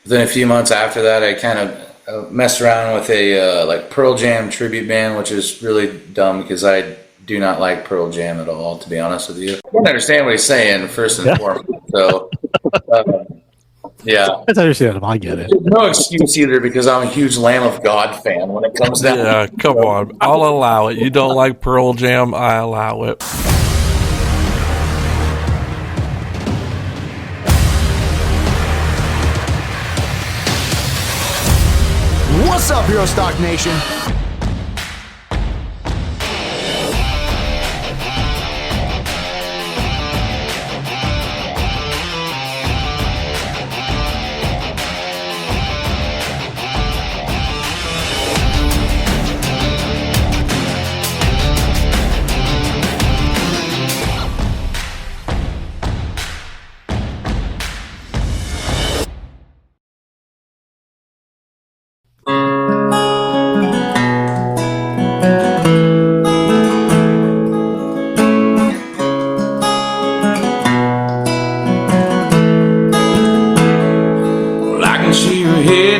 Then a few months after that, I kind of messed around with a like Pearl Jam tribute band, which is really dumb because I do not like Pearl Jam at all, to be honest with you. I don't understand what he's saying, first and foremost. So, yeah. That's understandable. I get it. No excuse either because I'm a huge Lamb of God fan when it comes down. Yeah, come on. I'll allow it. You don't like Pearl Jam, I allow it. What's up, Hero Stock Nation?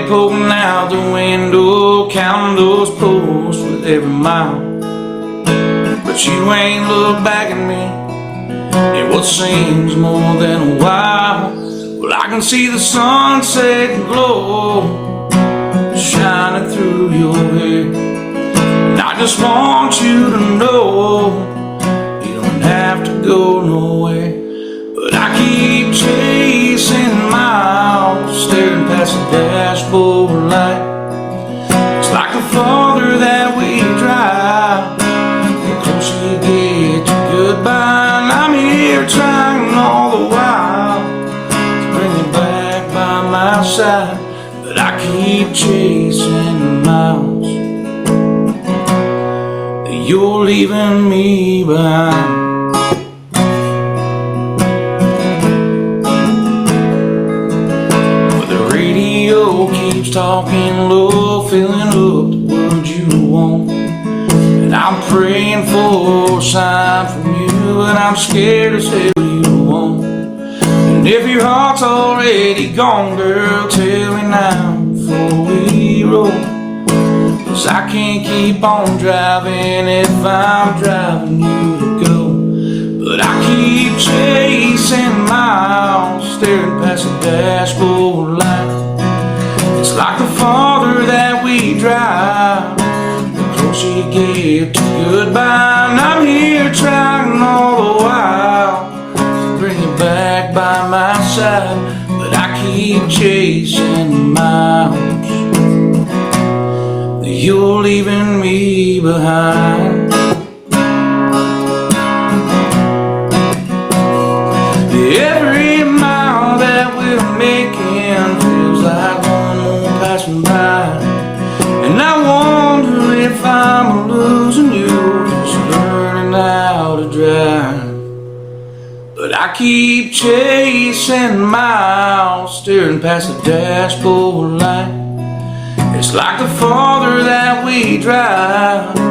Poking out the window, counting those posts with every mile. But you ain't looked back at me in what seems more than a while. Well, I can see the sunset glow shining through your hair, and I just want you to know you don't have to go nowhere. But I keep chasing miles, staring past the dashboard light. It's like the farther that we drive, the closer you get to goodbye. And I'm here trying all the while to bring you back by my side. But I keep chasing miles, you're leaving me behind. Keeps talking low, filling up the words you want. And I'm praying for a sign from you, but I'm scared to say what you want. And if your heart's already gone, girl, tell me now before we roll. 'Cause I can't keep on driving if I'm driving you to go. But I keep chasing miles, staring past the dashboard light. It's like the farther that we drive, the closer you get to goodbye. And I'm here trying all the while to bring you back by my side. But I keep chasing miles, you're leaving me behind. Every mile that we're making feels like passing by, and I wonder if I'm losing you, just learning how to drive. But I keep chasing miles, staring past the dashboard light. It's like the farther that we drive, the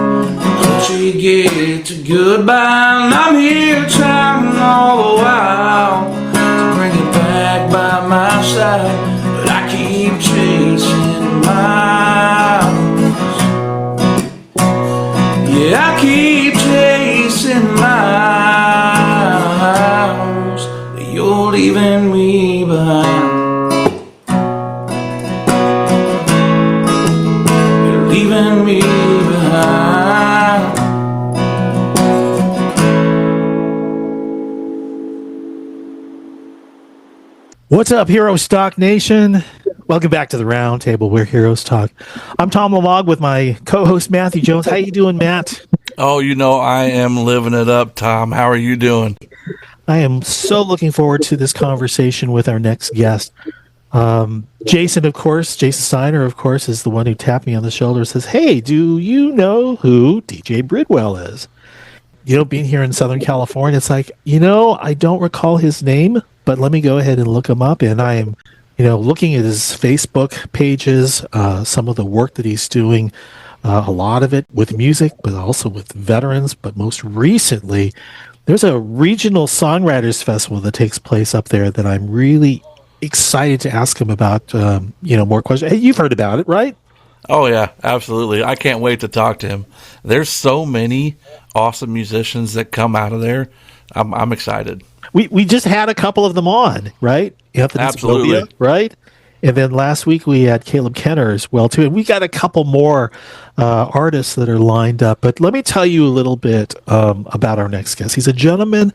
closer you get to goodbye. And I'm here trying all the while to bring you back by my side. But I keep chasing miles, yeah, I keep chasing miles, you're leaving me behind. You're leaving me behind. What's up, Hero Stock Nation? Welcome back to the round table where heroes talk. I'm Tom Lamog with my co-host Matthew Jones. How you doing, Matt? Oh, I am living it up, Tom. How are you doing? I am so looking forward to this conversation with our next guest. Jason Steiner, of course, is the one who tapped me on the shoulder and says, hey, do you know who DJ Bridwell is? Being here in Southern California, it's like, I don't recall his name, but let me go ahead and look him up. And I am, looking at his Facebook pages, some of the work that he's doing, a lot of it with music, but also with veterans. But most recently, there's a regional songwriters festival that takes place up there that I'm really excited to ask him about more questions. Hey, you've heard about it, right? Oh yeah, absolutely. I can't wait to talk to him. There's so many awesome musicians that come out of there. I'm excited. We just had a couple of them on, right? Anthony Absolutely. Segovia, right? And then last week we had Caleb Kenner as well too, and we got a couple more artists that are lined up. But let me tell you a little bit about our next guest. He's a gentleman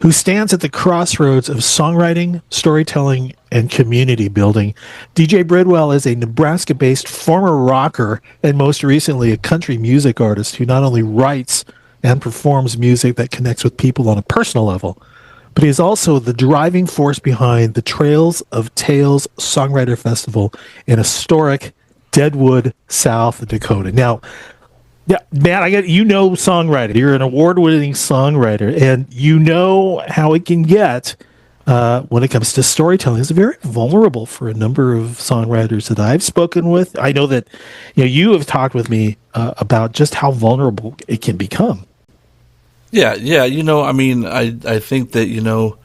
who stands at the crossroads of songwriting, storytelling, and community building. DJ Bridwell is a Nebraska-based former rocker and most recently a country music artist who not only writes and performs music that connects with people on a personal level, but he is also the driving force behind the Trails of Tales Songwriter Festival in historic Deadwood, South Dakota. Now, yeah, Matt, songwriter. You're an award-winning songwriter, and you know how it can get when it comes to storytelling. It's very vulnerable for a number of songwriters that I've spoken with. I know that you have talked with me about just how vulnerable it can become. Yeah. I think that,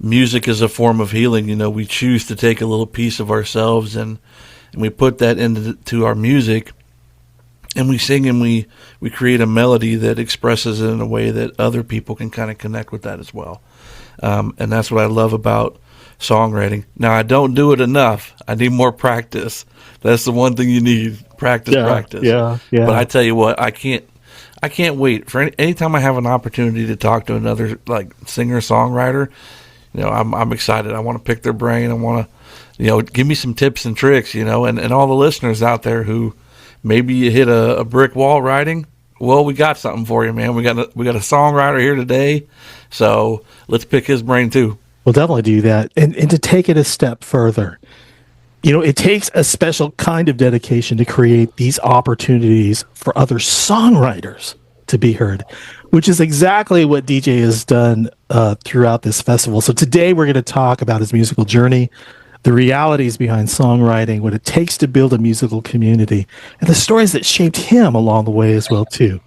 music is a form of healing. We choose to take a little piece of ourselves and we put that into our music, and we sing and we create a melody that expresses it in a way that other people can kind of connect with that as well. And that's what I love about songwriting. Now, I don't do it enough. I need more practice. That's the one thing you need, practice. Yeah. But I tell you what, I can't wait for anytime I have an opportunity to talk to another singer songwriter. I'm excited. I want to pick their brain. I want to, give me some tips and tricks. And all the listeners out there who maybe you hit a brick wall writing. Well, we got something for you, man. We got a songwriter here today, so let's pick his brain too. We'll definitely do that, and to take it a step further. It takes a special kind of dedication to create these opportunities for other songwriters to be heard, which is exactly what DJ has done throughout this festival. So today we're going to talk about his musical journey, the realities behind songwriting, what it takes to build a musical community, and the stories that shaped him along the way as well, too.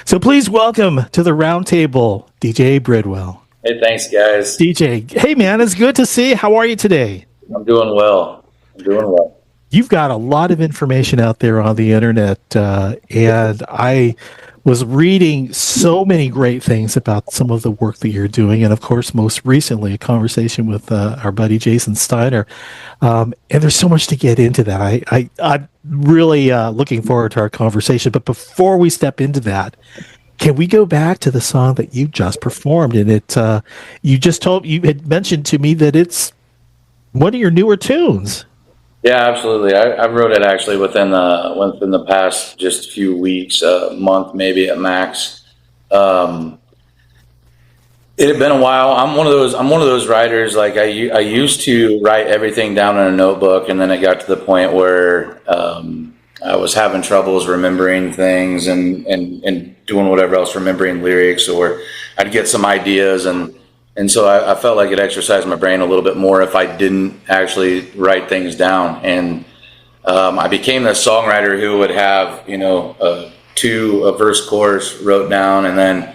So please welcome to the roundtable, DJ Bridwell. Hey, thanks, guys. DJ, hey, man, it's good to see you. How are you today? I'm doing well. You've got a lot of information out there on the internet, and I was reading so many great things about some of the work that you're doing, and of course, most recently, a conversation with our buddy Jason Steiner. And there's so much to get into that. I'm really looking forward to our conversation. But before we step into that, can we go back to the song that you just performed? And you had mentioned to me that it's one of your newer tunes. Yeah, absolutely. I wrote it actually within the past just few weeks, a month maybe at max. It had been a while. I'm one of those writers. Like I used to write everything down in a notebook, and then it got to the point where I was having troubles remembering things and doing whatever else, remembering lyrics, or I'd get some ideas and so I felt like it exercised my brain a little bit more if I didn't actually write things down. And I became this songwriter who would have, a verse chorus wrote down, and then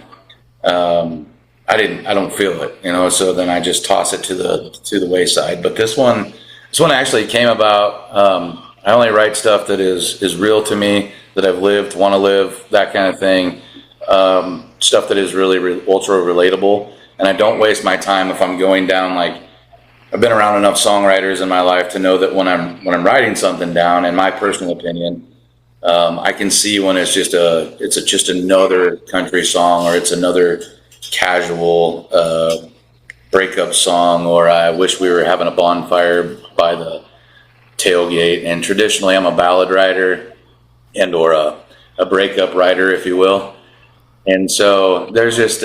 I don't feel it, so then I just toss it to the wayside. But this one actually came about. I only write stuff that is real to me, that I've lived, want to live, that kind of thing. Stuff that is really ultra relatable. And I don't waste my time if I'm going down, I've been around enough songwriters in my life to know that when I'm writing something down, in my personal opinion, I can see when it's just another country song, or it's another casual breakup song, or I wish we were having a bonfire by the tailgate. And traditionally I'm a ballad writer and or a breakup writer, if you will. And so there's just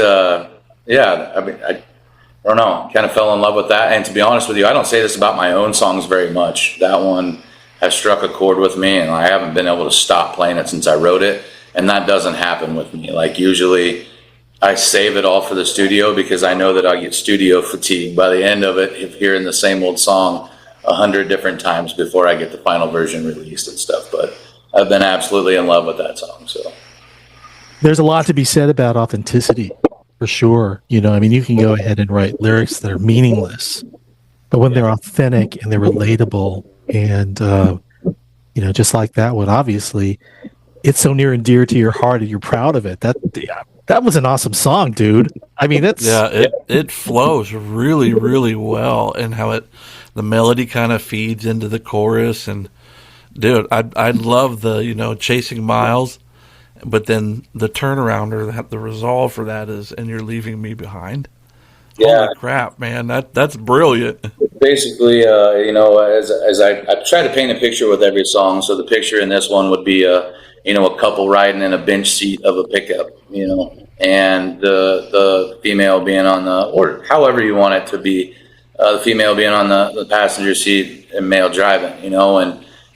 I don't know, kind of fell in love with that. And to be honest with you, I don't say this about my own songs very much. That one has struck a chord with me, and I haven't been able to stop playing it since I wrote it. And that doesn't happen with me. Usually I save it all for the studio, because I know that I get studio fatigue by the end of it, if hearing the same old song 100 different times before I get the final version released and stuff. But I've been absolutely in love with that song. So there's a lot to be said about authenticity. For sure. You can go ahead and write lyrics that are meaningless, But when they're authentic and they're relatable, and just like that one, obviously, it's so near and dear to your heart, and you're proud of it. That was an awesome song, dude. I mean, it flows really, really well, and how the melody kind of feeds into the chorus. And dude, I love the chasing miles, but then the turnaround or the resolve for that is, and you're leaving me behind. Yeah. Holy crap, man, that's brilliant. Basically, as I try to paint a picture with every song. So the picture in this one would be a couple riding in a bench seat of a pickup, and the female being on or however you want it to be, the female being on the passenger seat and male driving,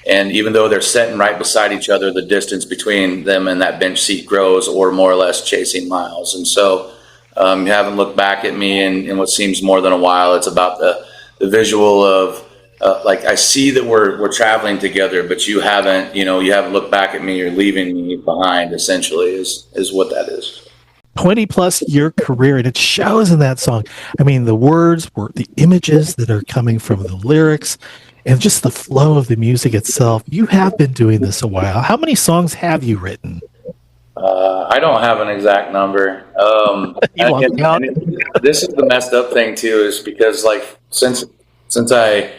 and even though they're sitting right beside each other, the distance between them and that bench seat grows, or more or less chasing miles. And so you haven't looked back at me in what seems more than a while. It's about the visual of like, I see that we're traveling together, but you haven't looked back at me. You're leaving me behind, essentially, is what that is. 20 plus year career, and it shows in that song. I mean, the words were the images that are coming from the lyrics, and just the flow of the music itself. You have been doing this a while. How many songs have you written? I don't have an exact number. This is the messed up thing too, is because like since I,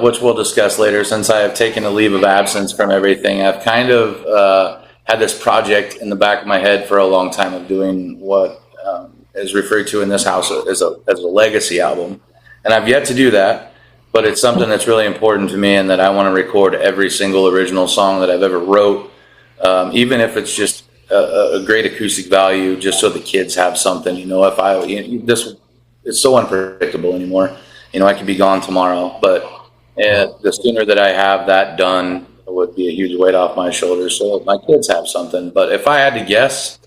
which we'll discuss later, since I have taken a leave of absence from everything, I've kind of had this project in the back of my head for a long time of doing what is referred to in this house as a legacy album, and I've yet to do that. But it's something that's really important to me, and that I want to record every single original song that I've ever wrote, even if it's just a great acoustic value, just so the kids have something. This it's so unpredictable anymore. I could be gone tomorrow, but the sooner that I have that done would be a huge weight off my shoulders, so my kids have something. But if I had to guess,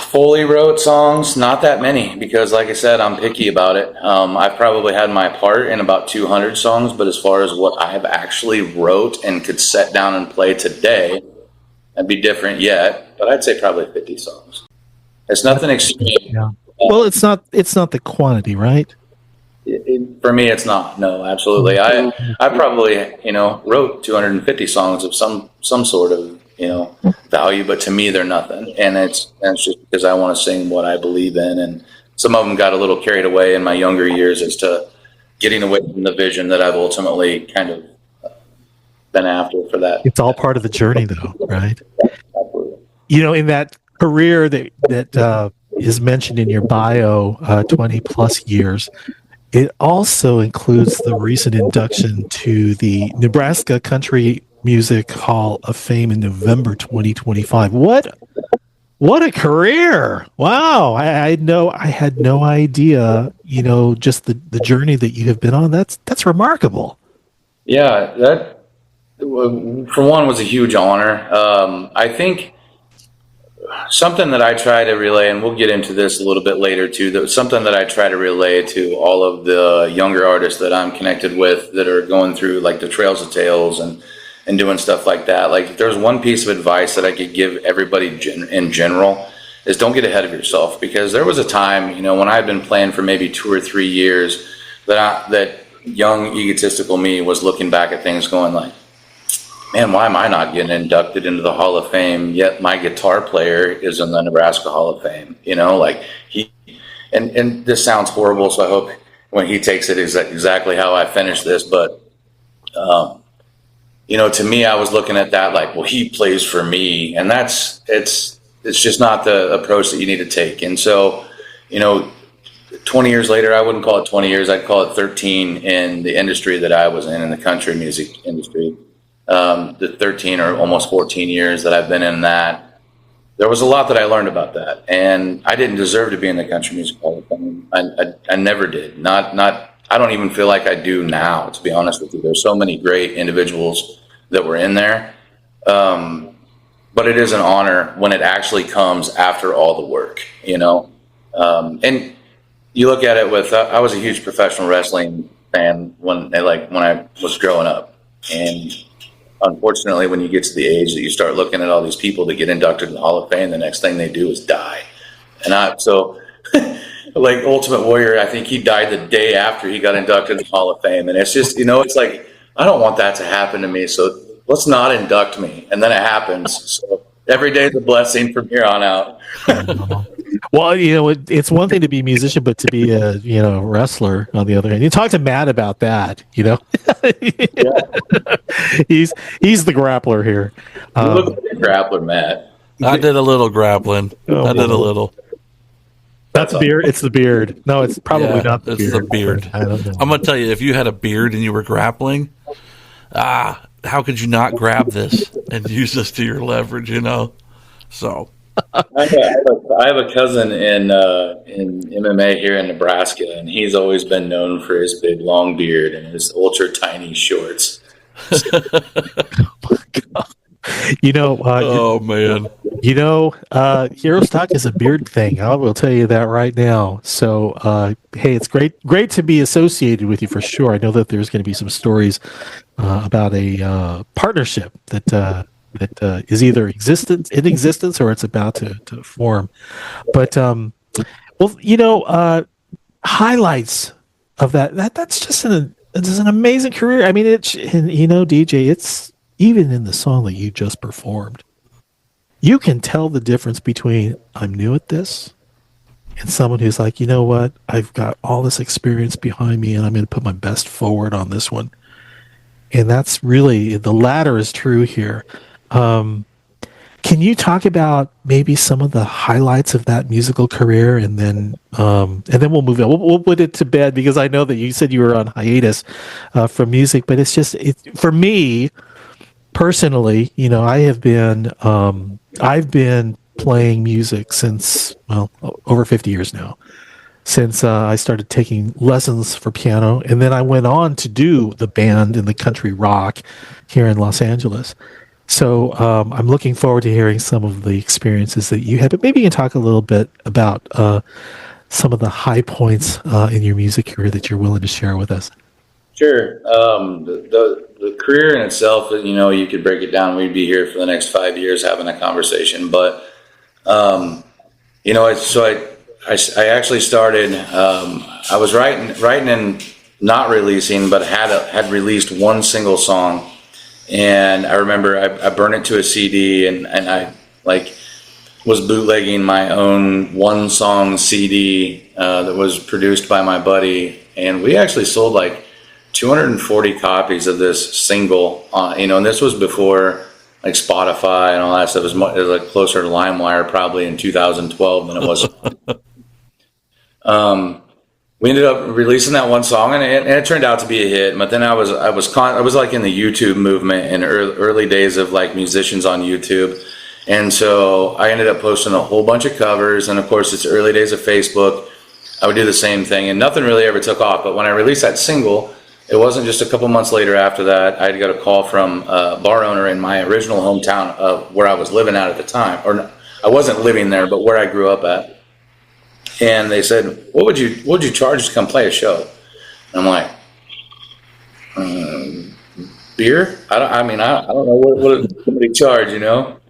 fully wrote songs, not that many, because like I said, I'm picky about it. I've probably had my part in about 200 songs, but as far as what I have actually wrote and could set down and play today, that'd be different yet, but I'd say probably 50 songs. It's nothing extreme. Yeah. Well, it's not the quantity, right? For me, it's not. No, absolutely. I probably, wrote 250 songs of some sort of, value, but to me, they're nothing. And it's just because I want to sing what I believe in. And some of them got a little carried away in my younger years as to getting away from the vision that I've ultimately kind of been after for that. It's all part of the journey, though, right? Absolutely. In that career that is mentioned in your bio, 20 plus years, it also includes the recent induction to the Nebraska Country Music Hall of Fame in November 2025. What a career! Wow, I had no idea. Just the journey that you have been on. That's remarkable. Yeah, that for one was a huge honor. I think something that I try to relay, and we'll get into this a little bit later too, that something that I try to relay to all of the younger artists that I'm connected with that are going through like the Trails of Tales and doing stuff like that. Like, if there's one piece of advice that I could give everybody in general, is don't get ahead of yourself. Because there was a time, when I had been playing for maybe 2 or 3 years, that young egotistical me was looking back at things going like, man, why am I not getting inducted into the Hall of Fame, yet my guitar player is in the Nebraska Hall of Fame? And this sounds horrible, so I hope when he takes it is exactly how I finish this, but to me, I was looking at that like, well, he plays for me, and it's just not the approach that you need to take. And so, 20 years later, I wouldn't call it 20 years, I'd call it 13 in the industry that I was in the country music industry. The 13 or almost 14 years that I've been in that, there was a lot that I learned about that, and I didn't deserve to be in the country music hall of fame. I never did. I don't even feel like I do now, to be honest with you. There's so many great individuals that were in there, but it is an honor when it actually comes after all the work, and you look at it with. I was a huge professional wrestling fan when I was growing up, and unfortunately, when you get to the age that you start looking at all these people that get inducted in the Hall of Fame, the next thing they do is die. And so like Ultimate Warrior, I think he died the day after he got inducted in the Hall of Fame. And it's just, it's like, I don't want that to happen to me. So let's not induct me. And then it happens. So every day is a blessing from here on out. Well, it's one thing to be a musician, but to be a wrestler on the other hand. You talk to Matt about that. Yeah. He's the grappler here. You look like a grappler, Matt. I did a little grappling. Oh, I did a little. That's beard. It's the beard. No, it's probably not the it's beard. the beard. I don't know. I'm gonna tell you, if you had a beard and you were grappling, how could you not grab this and use this to your leverage? So. I have a cousin in MMA here in Nebraska, and he's always been known for his big long beard and his ultra tiny shorts. Oh man. Hero Stock is a beard thing. I will tell you that right now. So, hey, it's great to be associated with you for sure. I know that there's going to be some stories about a partnership that is either in existence or it's about to form. But highlights of that's just an amazing career. I mean, DJ, it's even in the song that you just performed. You can tell the difference between I'm new at this and someone who's like, you know what, I've got all this experience behind me and I'm going to put my best forward on this one. And that's really, the latter is true here. Can you talk about maybe some of the highlights of that musical career, and then we'll move on. We'll put it to bed because I know that you said you were on hiatus from music, but it's just for me personally. I've been playing music since over 50 years now. Since I started taking lessons for piano, and then I went on to do the band in the country rock here in Los Angeles. So I'm looking forward to hearing some of the experiences that you had, but maybe you can talk a little bit about some of the high points in your music career that you're willing to share with us. Sure. The career in itself, you could break it down. We'd be here for the next 5 years having a conversation. But, I actually started, I was writing and not releasing, but had released one single song. And I remember I burned it to a CD and I was bootlegging my own one song CD that was produced by my buddy. And we actually sold 240 copies of this single, and this was before Spotify and all that stuff. It was closer to LimeWire probably in 2012 than it was. We ended up releasing that one song, and it turned out to be a hit. But then I was in the YouTube movement in early days of musicians on YouTube, and so I ended up posting a whole bunch of covers. And of course, it's early days of Facebook. I would do the same thing, and nothing really ever took off. But when I released that single, it wasn't just a couple months later after that. I got a call from a bar owner in my original hometown of where I was living at the time, or I wasn't living there, but where I grew up at. And they said, what would you charge to come play a show? And I'm like, beer? I don't know what somebody charge,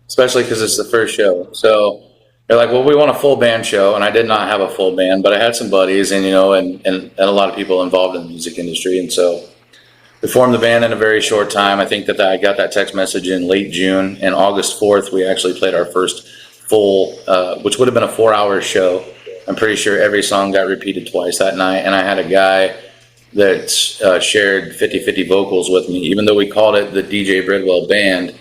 especially because it's the first show. So they're like, well, we want a full band show. And I did not have a full band, but I had some buddies and a lot of people involved in the music industry. And so we formed the band in a very short time. I think that I got that text message in late June, and August 4th, we actually played our first full, which would have been a 4-hour show. I'm pretty sure every song got repeated twice that night. And I had a guy that shared 50-50 vocals with me. Even though we called it the DJ Bridwell Band,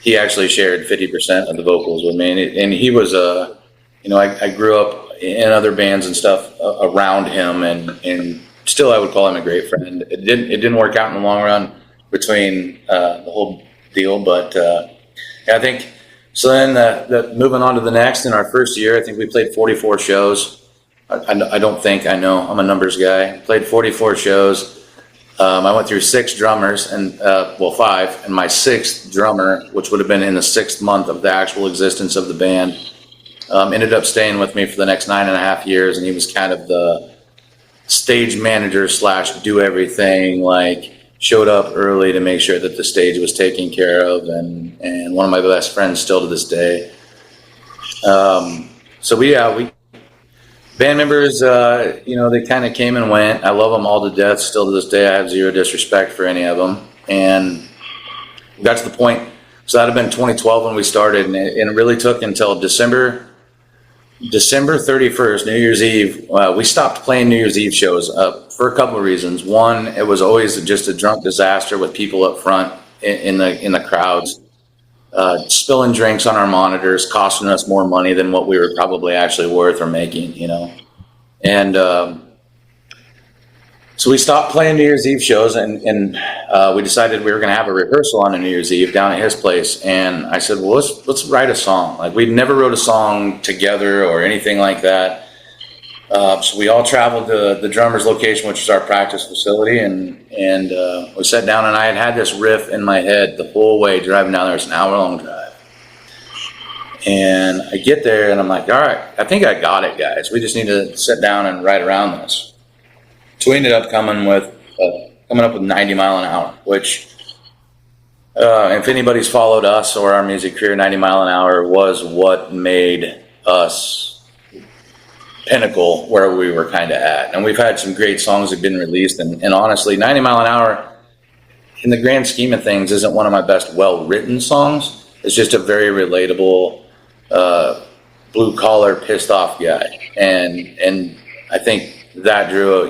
he actually shared 50% of the vocals with me. And he was, I grew up in other bands and stuff around him. And still I would call him a great friend. It didn't work out in the long run between the whole deal. But I think... So then moving on to the next, in our first year, I think we played 44 shows. I know, I'm a numbers guy. Played 44 shows. I went through 6 drummers, and 5, and my 6th drummer, which would have been in the 6th month of the actual existence of the band, ended up staying with me for the next 9.5 years, and he was kind of the stage manager / do everything, showed up early to make sure that the stage was taken care of, and one of my best friends still to this day. So we Band members, they kind of came and went. I love them all to death. Still to this day, I have zero disrespect for any of them. And got to the point. So that had been 2012 when we started, and it really took until December 31st, New Year's Eve. We stopped playing New Year's Eve shows for a couple of reasons. One, it was always just a drunk disaster with people up front in the crowds, spilling drinks on our monitors, costing us more money than what we were probably actually worth or making, And so we stopped playing New Year's Eve shows, and we decided we were going to have a rehearsal on a New Year's Eve down at his place. And I said, well, let's write a song. Like, we'd never wrote a song together or anything like that. So we all traveled to the drummer's location, which is our practice facility, and we sat down, and I had this riff in my head the whole way driving down there. It's an hour-long drive. And I get there, and I'm like, all right, I think I got it, guys. We just need to sit down and write around this. So we ended up coming up with 90 Mile an Hour, which, if anybody's followed us or our music career, 90 Mile an Hour was what made us pinnacle where we were kind of at. And we've had some great songs that have been released. And honestly, 90 Mile an Hour, in the grand scheme of things, isn't one of my best well-written songs. It's just a very relatable, blue-collar, pissed-off guy. And I think that drew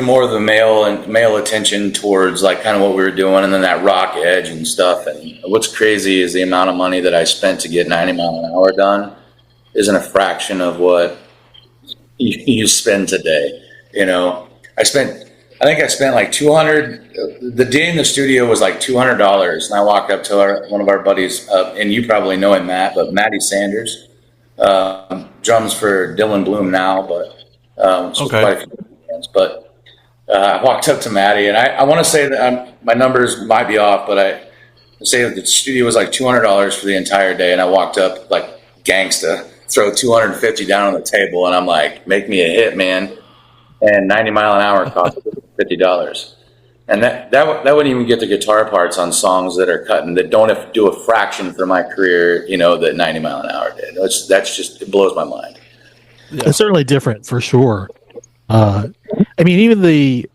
more of the male attention towards like kind of what we were doing, and then that rock edge and stuff. And what's crazy is the amount of money that I spent to get 90 Mile an Hour done isn't a fraction of what you spend today. I think I spent like $200. The day in the studio was like $200, and I walked up to one of our buddies, and you probably know him, Matt, but Matty Sanders, drums for Dylan Bloom now, but Okay. quite a few bands. But I walked up to Matty, and I want to say that my numbers might be off, but I say that the studio was like $200 for the entire day, and I walked up like gangsta, throw $250 down on the table, and I'm like, make me a hit, man. And 90 Mile an Hour cost $50. And that wouldn't even get the guitar parts on songs that are cutting, that don't do a fraction for my career, that 90 Mile an Hour did. That's just, it blows my mind. Yeah. It's certainly different for sure. Even the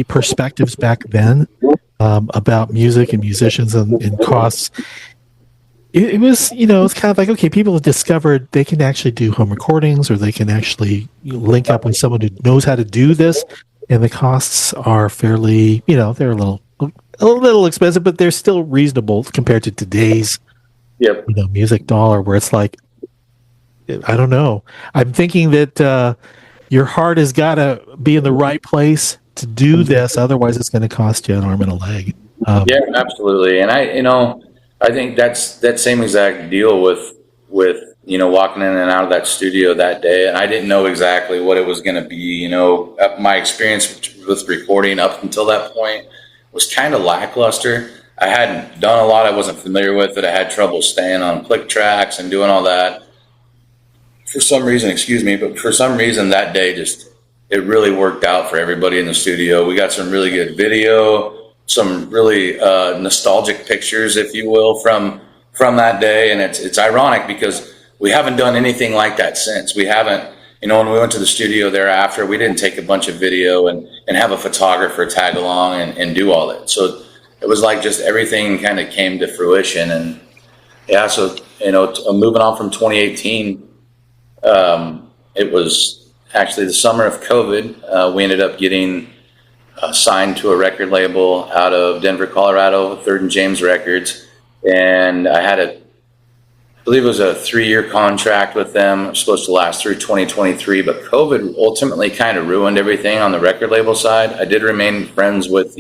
perspectives back then about music and musicians and costs, it was, it's kind of like, okay, people have discovered they can actually do home recordings, or they can actually link up with someone who knows how to do this, and the costs are fairly, they're a little expensive, but they're still reasonable compared to today's, music dollar, where it's like, I don't know. I'm thinking that your heart has got to be in the right place to do this, otherwise it's going to cost you an arm and a leg. Yeah, absolutely. And I think that's that same exact deal with walking in and out of that studio that day. And I didn't know exactly what it was going to be. My experience with recording up until that point was kind of lackluster. I hadn't done a lot I wasn't familiar with, that I had trouble staying on click tracks and doing all that. For some reason that day it really worked out for everybody in the studio. We got some really good video, some really nostalgic pictures, if you will, from that day. And it's ironic because we haven't done anything like that since. We haven't, when we went to the studio thereafter, we didn't take a bunch of video and have a photographer tag along and do all that. So it was like just everything kind of came to fruition. And yeah, so, moving on from 2018, it was actually the summer of COVID. We ended up getting signed to a record label out of Denver, Colorado, Third and James Records. And I believe it was a 3-year contract with them. It was supposed to last through 2023, but COVID ultimately kind of ruined everything on the record label side. I did remain friends with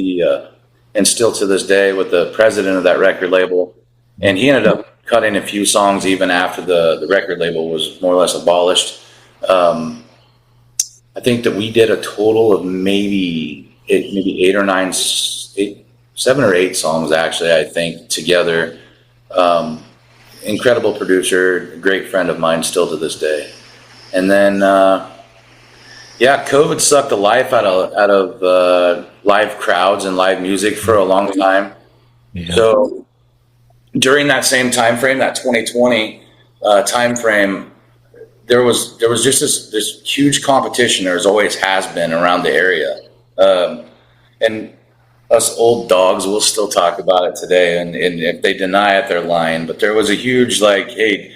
and still to this day, with the president of that record label. And he ended up cutting a few songs even after the record label was more or less abolished. I think that we did a total of maybe 7 or 8 songs actually, I think, together. Incredible producer, great friend of mine still to this day. And then, COVID sucked the life out of live crowds and live music for a long time. Yeah. So during that same time frame, that 2020 time frame, there was just this huge competition. There's always has been around the area, and us old dogs will still talk about it today. And if they deny it, they're lying. But there was a huge like, hey,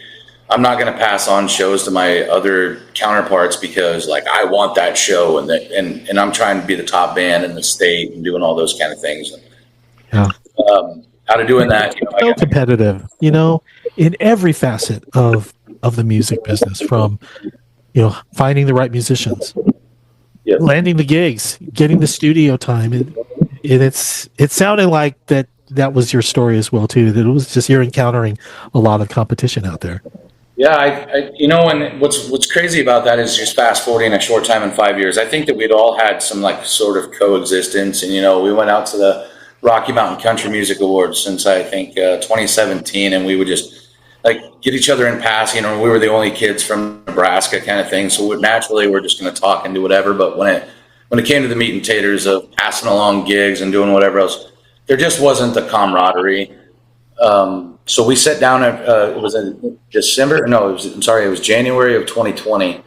I'm not going to pass on shows to my other counterparts because like I want that show, and I'm trying to be the top band in the state and doing all those kind of things. Yeah. Out of doing that, So competitive, in every facet of the music business, from finding the right musicians, landing the gigs, getting the studio time, and it sounded like that was your story as well too. That it was just you're encountering a lot of competition out there. Yeah, and what's crazy about that is just fast forwarding a short time in 5 years. I think that we'd all had some like sort of coexistence, and we went out to the Rocky Mountain Country Music Awards since I think 2017, and we would just like get each other in passing, or we were the only kids from Nebraska kind of thing. So naturally, we're just going to talk and do whatever. But when it came to the meat and taters of passing along gigs and doing whatever else, there just wasn't the camaraderie. So we sat down it was in December. No, it was January of 2020.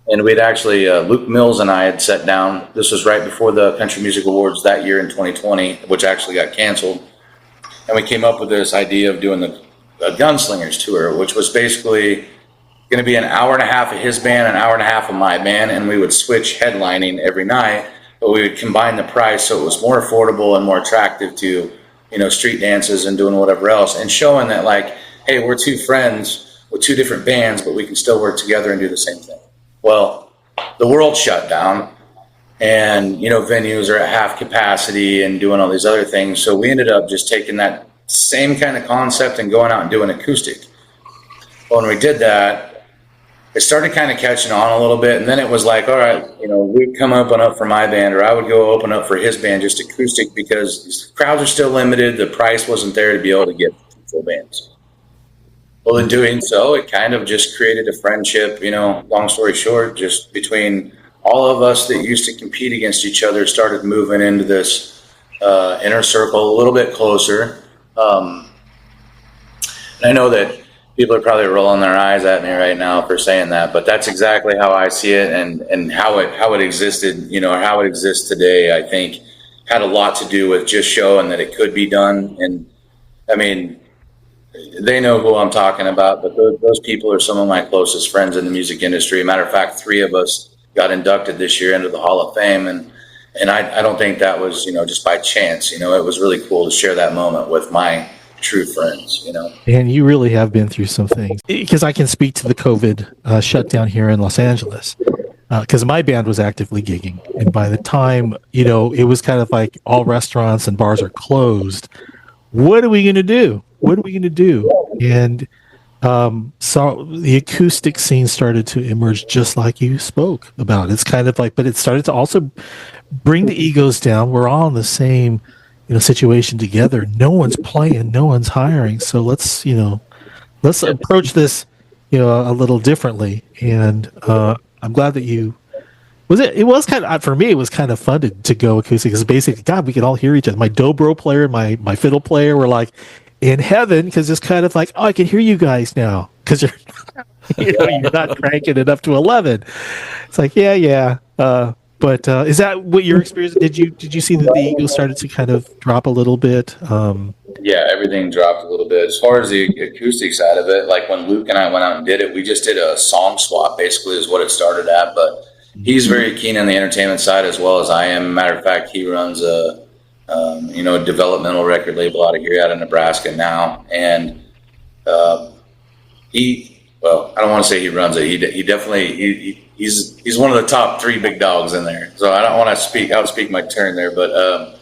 And we'd actually, Luke Mills and I had sat down. This was right before the Country Music Awards that year in 2020, which actually got canceled. And we came up with this idea of doing the Gunslingers tour, which was basically going to be an hour and a half of his band, an hour and a half of my band, and we would switch headlining every night, but we would combine the price so it was more affordable and more attractive to, street dances and doing whatever else, and showing that like, hey, we're two friends with two different bands, but we can still work together and do the same thing. Well, the world shut down, and venues are at half capacity and doing all these other things. So we ended up just taking that same kind of concept and going out and doing acoustic. Well, when we did that, it started kind of catching on a little bit, and then it was like, all right, we'd come open up for my band, or I would go open up for his band, just acoustic, because crowds are still limited. The price wasn't there to be able to get full bands. Well, in doing so, it kind of just created a friendship, long story short, just between all of us that used to compete against each other, started moving into this inner circle a little bit closer. And I know that people are probably rolling their eyes at me right now for saying that, but that's exactly how I see it, and how it existed, or how it exists today, I think had a lot to do with just showing that it could be done. And I mean, they know who I'm talking about, but those people are some of my closest friends in the music industry. Matter of fact, 3 of us got inducted this year into the Hall of Fame, and I don't think that was just by chance. It was really cool to share that moment with my true friends. And you really have been through some things, because I can speak to the COVID shutdown here in Los Angeles, because my band was actively gigging, and by the time it was kind of like all restaurants and bars are closed. What are we going to do? And so the acoustic scene started to emerge, just like you spoke about. It's kind of like, but it started to also bring the egos down. We're all in the same, situation together. No one's playing, no one's hiring. So let's approach this, a little differently. And I'm glad that you. It was kind of, for me, it was kind of fun to go acoustic, because basically, God, we could all hear each other. My dobro player and my fiddle player were like in heaven, because it's kind of like, oh, I can hear you guys now, because you're, you're not cranking it up to 11. It's like, yeah. But is that what your experience? Did you see that the ego started to kind of drop a little bit? Yeah, everything dropped a little bit. As far as the acoustic side of it, like when Luke and I went out and did it, we just did a song swap, basically, is what it started at. But he's very keen on the entertainment side as well as I am. Matter of fact, he runs a developmental record label out of Nebraska now, and I don't want to say he runs it. He definitely he's one of the top 3 big dogs in there. So I don't want to outspeak my turn there, but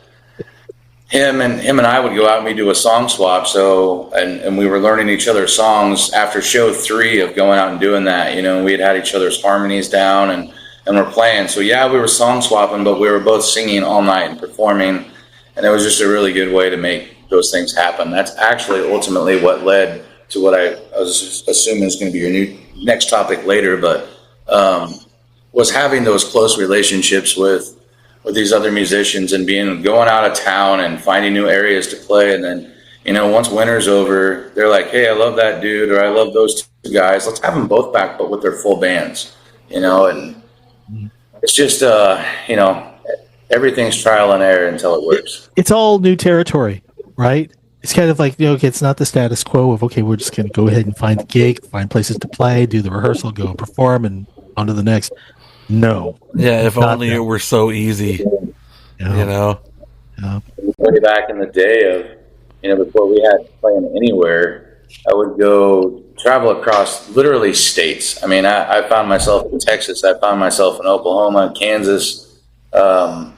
him and I would go out and we do a song swap. So and we were learning each other's songs after show 3 of going out and doing that. We had each other's harmonies down and we're playing. So yeah, we were song swapping, but we were both singing all night and performing. And it was just a really good way to make those things happen. That's actually ultimately what led to what I was assuming is going to be your next topic later, but was having those close relationships with these other musicians and going out of town and finding new areas to play, and then Once winter's over, they're like, hey, I love that dude, or I love those two guys. Let's have them both back, but with their full bands, and it's just, everything's trial and error until it works. It's all new territory, right? It's kind of like, okay, it's not the status quo of, okay, we're just going to go ahead and find a gig, find places to play, do the rehearsal, go perform, and on to the next. No. Yeah, if only it were so easy, Yeah. Way back in the day of, before we had playing anywhere, I would go travel across literally states. I mean, I found myself in Texas. I found myself in Oklahoma, Kansas. There's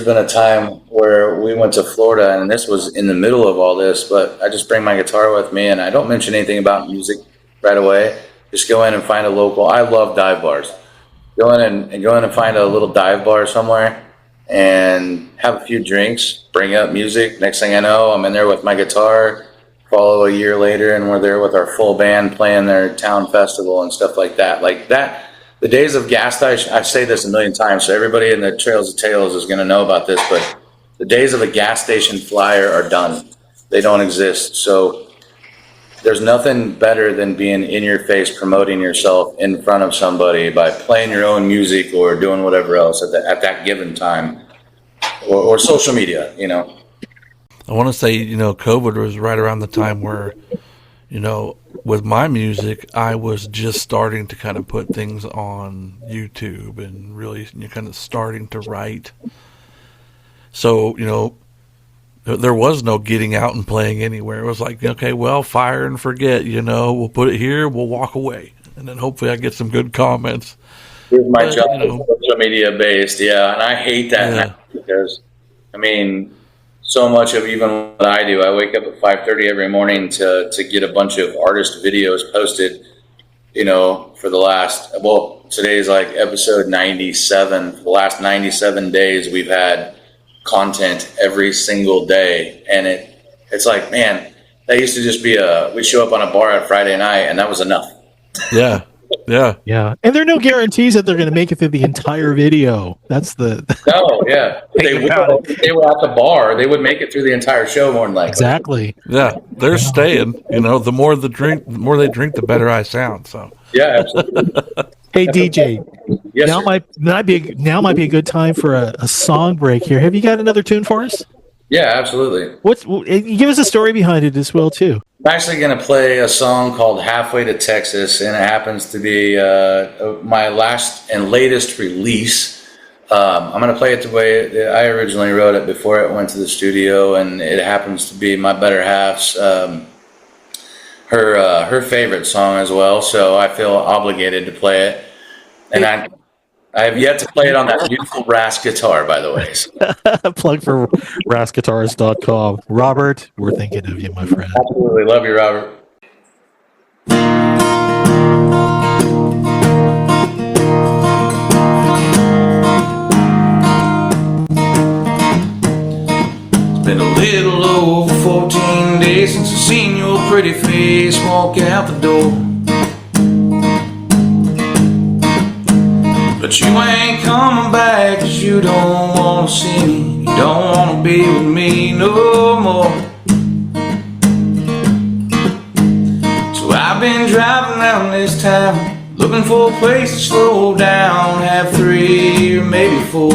been a time where we went to Florida, and this was in the middle of all this, but I just bring my guitar with me, and I don't mention anything about music right away. Just go in and find a local. I love dive bars. Go in and find a little dive bar somewhere and have a few drinks, bring up music. Next thing I know, I'm in there with my guitar. Follow a year later, and we're there with our full band playing their town festival and stuff like that. Like that. The days of gas station, I say this a million times, so everybody in the Trails of Tales is going to know about this, but the days of a gas station flyer are done. They don't exist. So there's nothing better than being in your face, promoting yourself in front of somebody by playing your own music or doing whatever else at that given time, or social media, I want to say, COVID was right around the time where, with my music, I was just starting to kind of put things on YouTube and really kind of starting to write. So, there was no getting out and playing anywhere. It was like, okay, well, fire and forget, we'll put it here, we'll walk away. And then hopefully I get some good comments. Here's my job, social media based. Yeah. And I hate that now because, so much of even what I do, I wake up at 5:30 every morning to get a bunch of artist videos posted, for the last, today's like episode 97. For the last 97 days, we've had content every single day. And it's like, man, that used to just be we'd show up on a bar on Friday night and that was enough. Yeah. Yeah. Yeah. And there are no guarantees that they're going to make it through the entire video. That's the... No, yeah. They were at the bar. They would make it through the entire show more than likely. Exactly. Yeah. They're staying. The more they drink, the better I sound. So. Yeah, absolutely. Hey, DJ. Yes, now might be a good time for a song break here. Have you got another tune for us? Yeah, absolutely. Give us a story behind it as well, too. I'm actually going to play a song called Halfway to Texas, and it happens to be my last and latest release. I'm going to play it the way I originally wrote it before it went to the studio, and it happens to be my better half's her favorite song as well, so I feel obligated to play it. And I have yet to play it on that beautiful brass guitar, by the way. So. Plug for rassguitars.com. Robert, we're thinking of you, my friend. Absolutely. Love you, Robert. It's been a little over 14 days since I've seen your pretty face walk out the door. But you ain't coming back 'cause you don't wanna see me. You don't wanna be with me no more. So I've been driving around this town looking for a place to slow down, have 3 or maybe 4.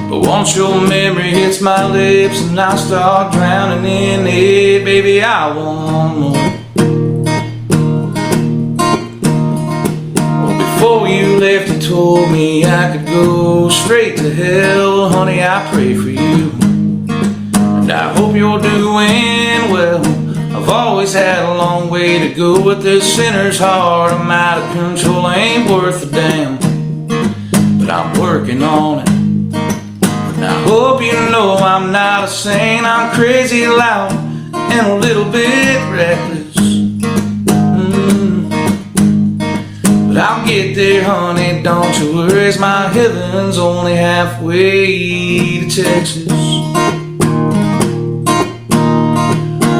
But once your memory hits my lips and I start drowning in it, baby, I want more. Before you left, you told me I could go straight to hell. Honey, I pray for you, and I hope you're doing well. I've always had a long way to go with this sinner's heart. I'm out of control, ain't worth a damn, but I'm working on it. And I hope you know I'm not a saint. I'm crazy loud and a little bit reckless. But I'll get there, honey, don't you worry. My heaven's only halfway to Texas.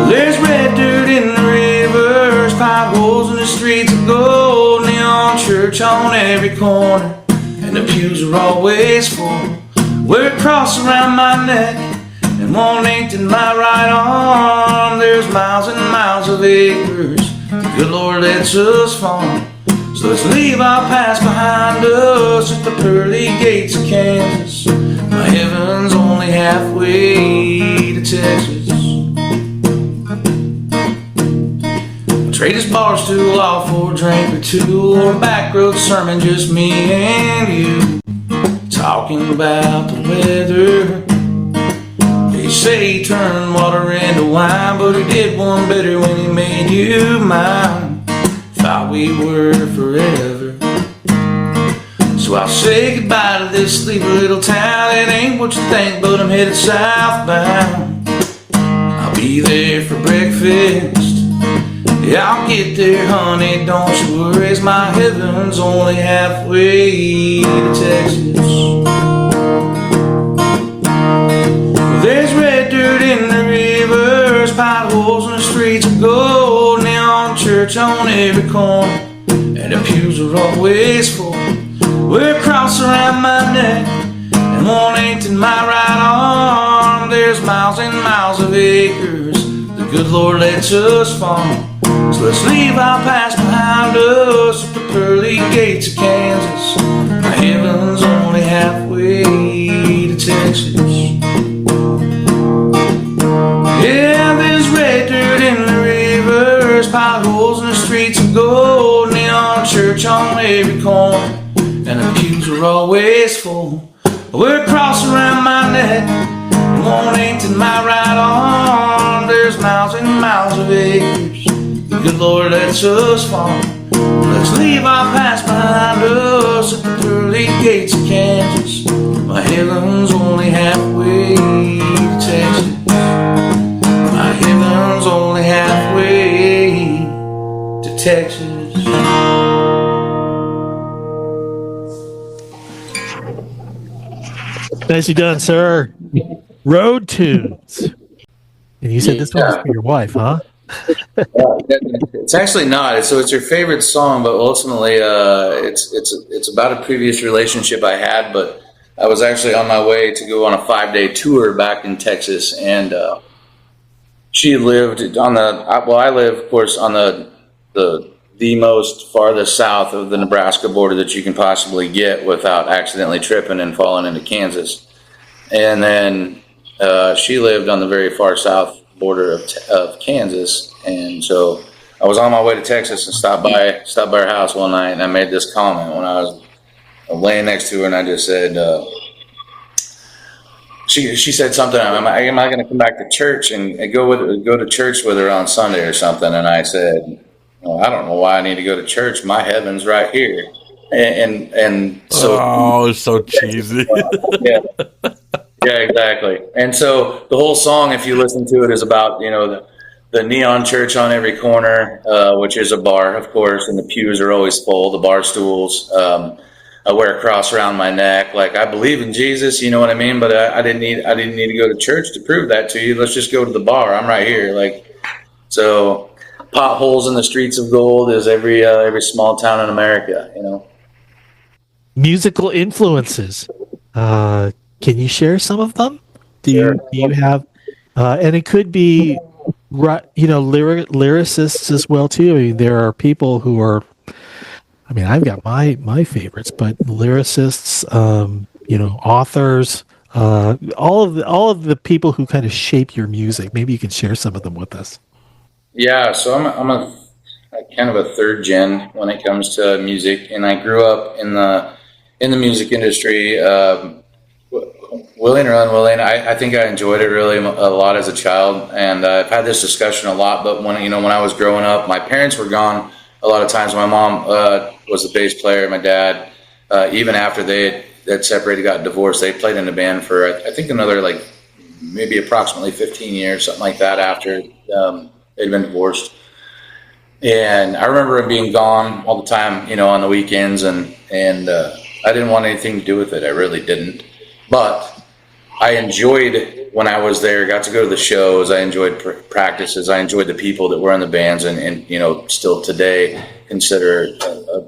There's red dirt in the rivers, potholes in the streets of gold, neon church on every corner, and the pews are always full. Wear a cross around my neck and one inked in my right arm. There's miles and miles of acres the good Lord lets us farm. So let's leave our past behind us at the pearly gates of Kansas. My heaven's only halfway to Texas. Trade his bar stool off for a drink or two, or a back road sermon, just me and you, talking about the weather. They say he turned water into wine, but he did one better when he made you mine. Thought we were forever. So I'll say goodbye to this sleepy little town. It ain't what you think, but I'm headed southbound. I'll be there for breakfast. Yeah, I'll get there, honey, don't you worry, as my heaven's only halfway to Texas. There's red dirt in the rivers, potholes in the streets of gold, neon church on every corner, and the pews are always full. Wear a cross around my neck and one inked in my right arm. There's miles and miles of acres the good Lord lets us farm. So let's leave our past behind us at the pearly gates of Kansas. My heaven's only halfway to Texas. Yeah, there's red dirt in the rivers, potholes in the streets of gold, neon church on every corner, and the pews are always full. Wear a cross around my neck and one inked in my right arm. There's miles and miles of acres the good Lord lets us farm. Let's leave our past behind us at the pearly gates of Kansas. My heaven's only halfway to Texas. My heaven's only halfway to Texas. Nicely done, sir. Road tunes. And you said this one was for your wife, huh? It's actually not. So it's your favorite song, but ultimately, it's about a previous relationship I had. But I was actually on my way to go on a 5-day tour back in Texas, and she lived on the. Well, I live, of course, on the most farthest south of the Nebraska border that you can possibly get without accidentally tripping and falling into Kansas. And then she lived on the very far south border of Kansas, and so I was on my way to Texas and stopped by her house one night, and I made this comment when I was laying next to her, and I just said, she said something, am I going to come back to church and go to church with her on Sunday or something? And I said, well, I don't know why I need to go to church. My heaven's right here. And so, oh, it's so cheesy. Yeah. Yeah, exactly. And so the whole song, if you listen to it, is about, the neon church on every corner, which is a bar, of course, and the pews are always full, the bar stools. I wear a cross around my neck. Like, I believe in Jesus, you know what I mean? But I didn't need to go to church to prove that to you. Let's just go to the bar. I'm right here. So potholes in the streets of gold is every small town in America, Musical influences. Can you share some of them? Do you have, and it could be, lyricists as well too. I mean, there are people who are. I mean, I've got my favorites, but lyricists, authors, all of the people who kind of shape your music. Maybe you can share some of them with us. Yeah, so I'm a kind of a third gen when it comes to music, and I grew up in the music industry. Willing or unwilling, I think I enjoyed it really a lot as a child, and I've had this discussion a lot. But when I was growing up, my parents were gone a lot of times. My mom was the bass player. My dad, even after they had separated, got divorced, they played in a band for I think another maybe approximately 15 years, something like that. After they'd been divorced, and I remember him being gone all the time, on the weekends, and I didn't want anything to do with it. I really didn't. But I enjoyed when I was there, got to go to the shows. I enjoyed practices. I enjoyed the people that were in the bands, and still today consider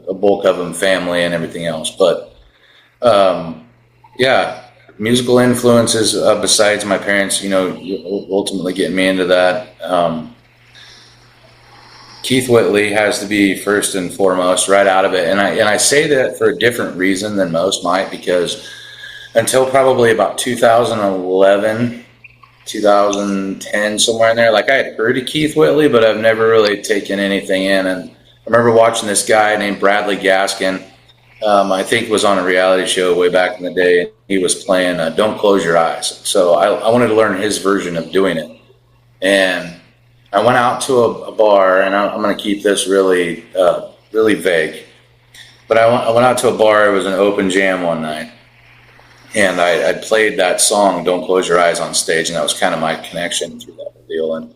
a bulk of them family and everything else. But yeah, musical influences besides my parents, ultimately getting me into that. Keith Whitley has to be first and foremost right out of it. And I say that for a different reason than most might, because until probably about 2011, 2010, somewhere in there, like I had heard of Keith Whitley, but I've never really taken anything in. And I remember watching this guy named Bradley Gaskin. I think was on a reality show way back in the day. And he was playing Don't Close Your Eyes. So I wanted to learn his version of doing it. And I went out to a bar, and I'm going to keep this really, really vague. But I went out to a bar. It was an open jam one night. And I played that song, Don't Close Your Eyes, on stage. And that was kind of my connection through that deal. And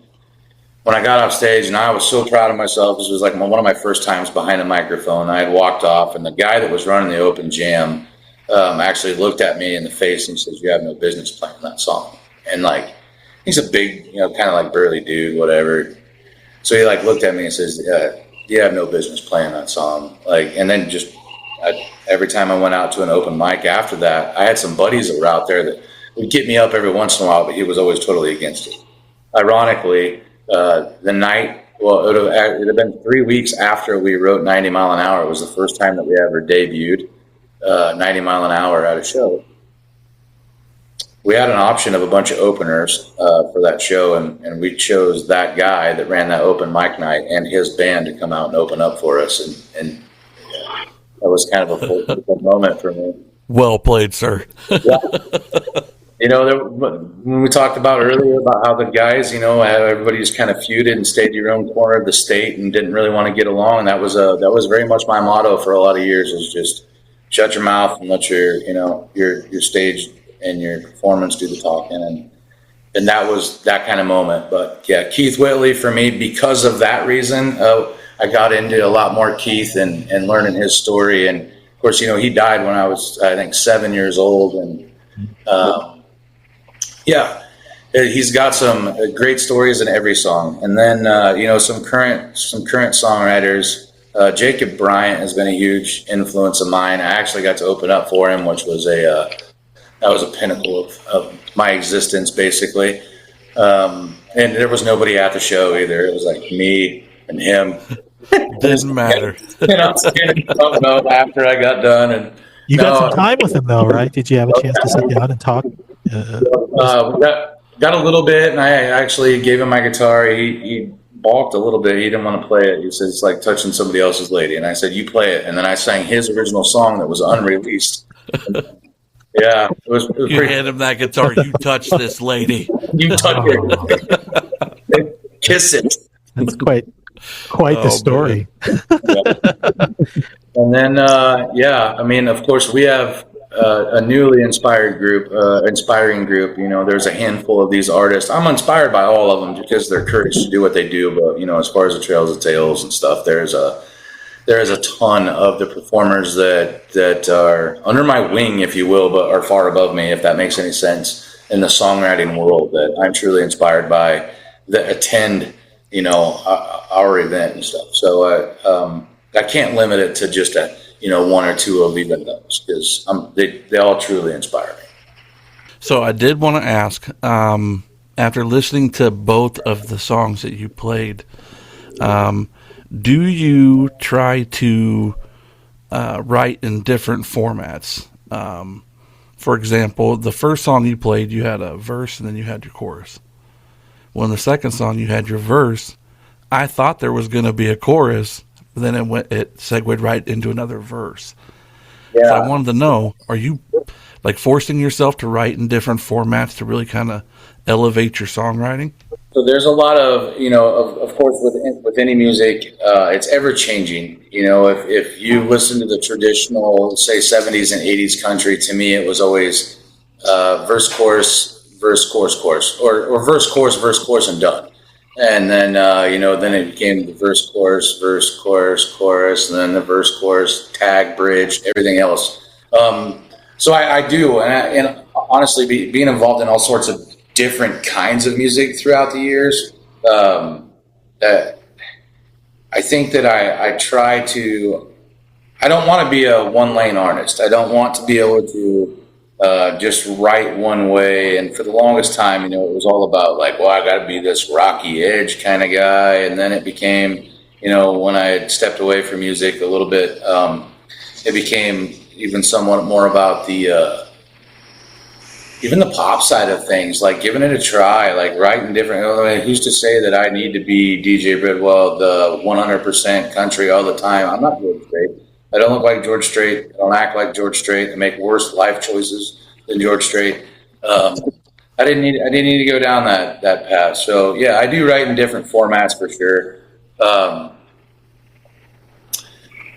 when I got off stage, and I was so proud of myself, this was like one of my first times behind a microphone. I had walked off, and the guy that was running the open jam actually looked at me in the face and says, "You have no business playing that song." And like, he's a big, kind of like burly dude, whatever. So he like looked at me and says, "You have no business playing that song." Like, and then just every time I went out to an open mic after that, I had some buddies that were out there that would get me up every once in a while, but he was always totally against it. Ironically, the night, well, it would have been 3 weeks after we wrote 90 Mile an Hour. It was the first time that we ever debuted 90 Mile an Hour at a show. We had an option of a bunch of openers for that show, and we chose that guy that ran that open mic night and his band to come out and open up for us. And that was kind of a full moment for me. Well played, sir. Yeah. When we talked about earlier about how the guys, how everybody just kind of feuded and stayed in your own corner of the state and didn't really want to get along. And that was very much my motto for a lot of years, is just shut your mouth and let your stage and your performance do the talking. And that was that kind of moment. But yeah, Keith Whitley for me, because of that reason, I got into a lot more Keith and learning his story. And of course, he died when I was, I think, 7 years old. And, yeah, he's got some great stories in every song. And then, some current songwriters. Jacob Bryant has been a huge influence of mine. I actually got to open up for him, which was that was a pinnacle of my existence, basically. And there was nobody at the show either. It was like me and him. Doesn't matter. After I got done, and you got some time with him, though, right? Did you have a chance to sit down and talk? Got a little bit, and I actually gave him my guitar. He balked a little bit. He didn't want to play it. He said it's like touching somebody else's lady, and I said, "You play it." And then I sang his original song that was unreleased. Yeah, it was you pretty. hand him that guitar. You touch this lady. You touch it. Kiss it. That's quite the story. And then, of course, we have a newly inspiring group. There's a handful of these artists. I'm inspired by all of them because they're courage to do what they do. But as far as the Trails of Tales and stuff, there is a ton of the performers that are under my wing, if you will, but are far above me, if that makes any sense, in the songwriting world that I'm truly inspired by, that attend our event and stuff. So I can't limit it to just one or two of even those, because they all truly inspire me. So I did want to ask, after listening to both of the songs that you played, do you try to write in different formats? For example, the first song you played, you had a verse and then you had your chorus. Well, in the second song, you had your verse. I thought there was going to be a chorus, but then it segued right into another verse. Yeah. So I wanted to know, are you like forcing yourself to write in different formats to really kind of elevate your songwriting? So there's a lot of, of course, with any music, it's ever changing. If you listen to the traditional, say, 70s and 80s country, to me, it was always verse, chorus, chorus, or verse, chorus, and done. And then, then it became the verse, chorus, chorus, and then the verse, chorus, tag, bridge, everything else. So I do, and honestly, being involved in all sorts of different kinds of music throughout the years, I think that I try to. I don't want to be a one-lane artist. I don't want to be able to just write one way. And for the longest time, it was all about like, well, I got to be this Rocky Edge kind of guy. And then it became, when I had stepped away from music a little bit, it became even somewhat more about even the pop side of things, like giving it a try, like writing different. Who's to say that I need to be DJ Bridwell, the 100% country all the time? I'm not George Strait. I don't look like George Strait. I don't act like George Strait. I make worse life choices than George Strait. I didn't need to go down that path. So yeah, I do write in different formats for sure.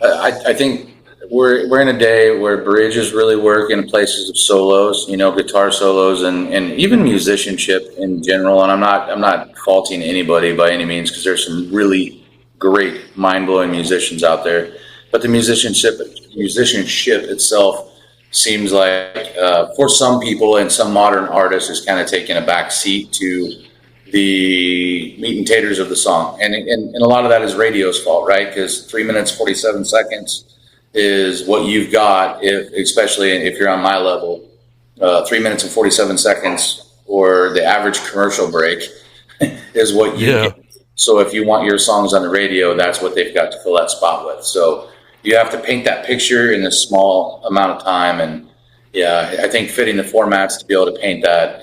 I think we're in a day where bridges really work in places of solos, guitar solos and even musicianship in general. And I'm not faulting anybody by any means, because there's some really great, mind-blowing musicians out there. But the musicianship itself seems like for some people and some modern artists is kind of taking a back seat to the meat and taters of the song. And a lot of that is radio's fault, right? Because 3 minutes, 47 seconds is what you've got, especially if you're on my level. 3 minutes and 47 seconds, or the average commercial break, is what you get. So if you want your songs on the radio, that's what they've got to fill that spot with. So you have to paint that picture in a small amount of time. And yeah, I think fitting the formats to be able to paint that,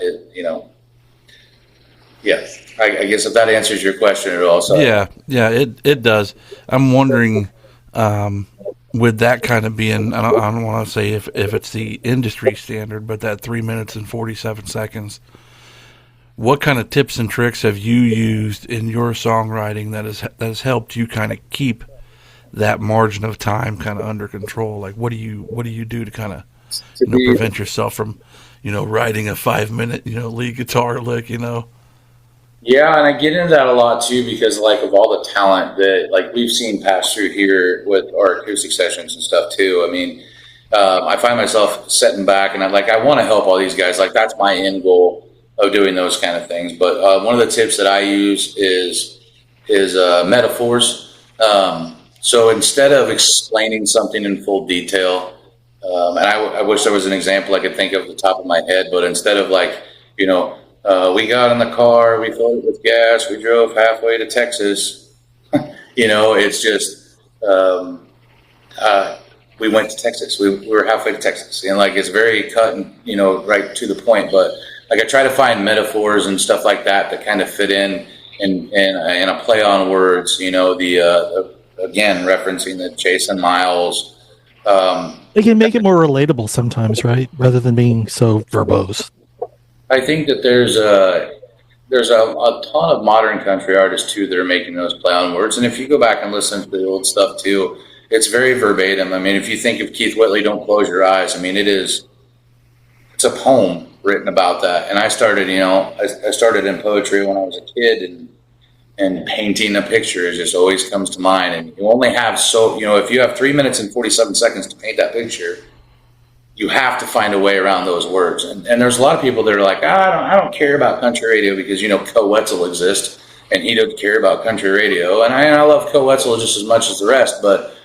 I guess if that answers your question at all. So Yeah, it does. I'm wondering, with that kind of being, I don't want to say if it's the industry standard, but that 3 minutes and 47 seconds, what kind of tips and tricks have you used in your songwriting that has helped you kind of keep that margin of time kind of under control? Like, what do you do to kind of prevent yourself from writing a 5 minute lead guitar lick? Yeah, and I get into that a lot too, because of all the talent that we've seen pass through here with our acoustic sessions and stuff too. I mean, I find myself sitting back and I want to help all these guys. That's my end goal of doing those kind of things. But one of the tips that I use is metaphors. So instead of explaining something in full detail, and I wish there was an example I could think of at the top of my head, but instead of we got in the car, we filled it with gas, we drove halfway to Texas. It's just we went to Texas. We were halfway to Texas, and it's very cut and right to the point. But I try to find metaphors and stuff like that kind of fit in a play on words. Again, referencing the Jason Miles. They can make it more relatable sometimes, right? Rather than being so verbose. I think that there's a ton of modern country artists too that are making those play on words. And if you go back and listen to the old stuff too, it's very verbatim. I mean, if you think of Keith Whitley, Don't Close Your Eyes, I mean, it's a poem written about that. And I started, I started in poetry when I was a kid, and painting a picture just always comes to mind. And you only have if you have 3 minutes and 47 seconds to paint that picture, you have to find a way around those words. And there's a lot of people that are like, I don't care about country radio because, Co Wetzel exists and he doesn't care about country radio. And I love Co Wetzel just as much as the rest, but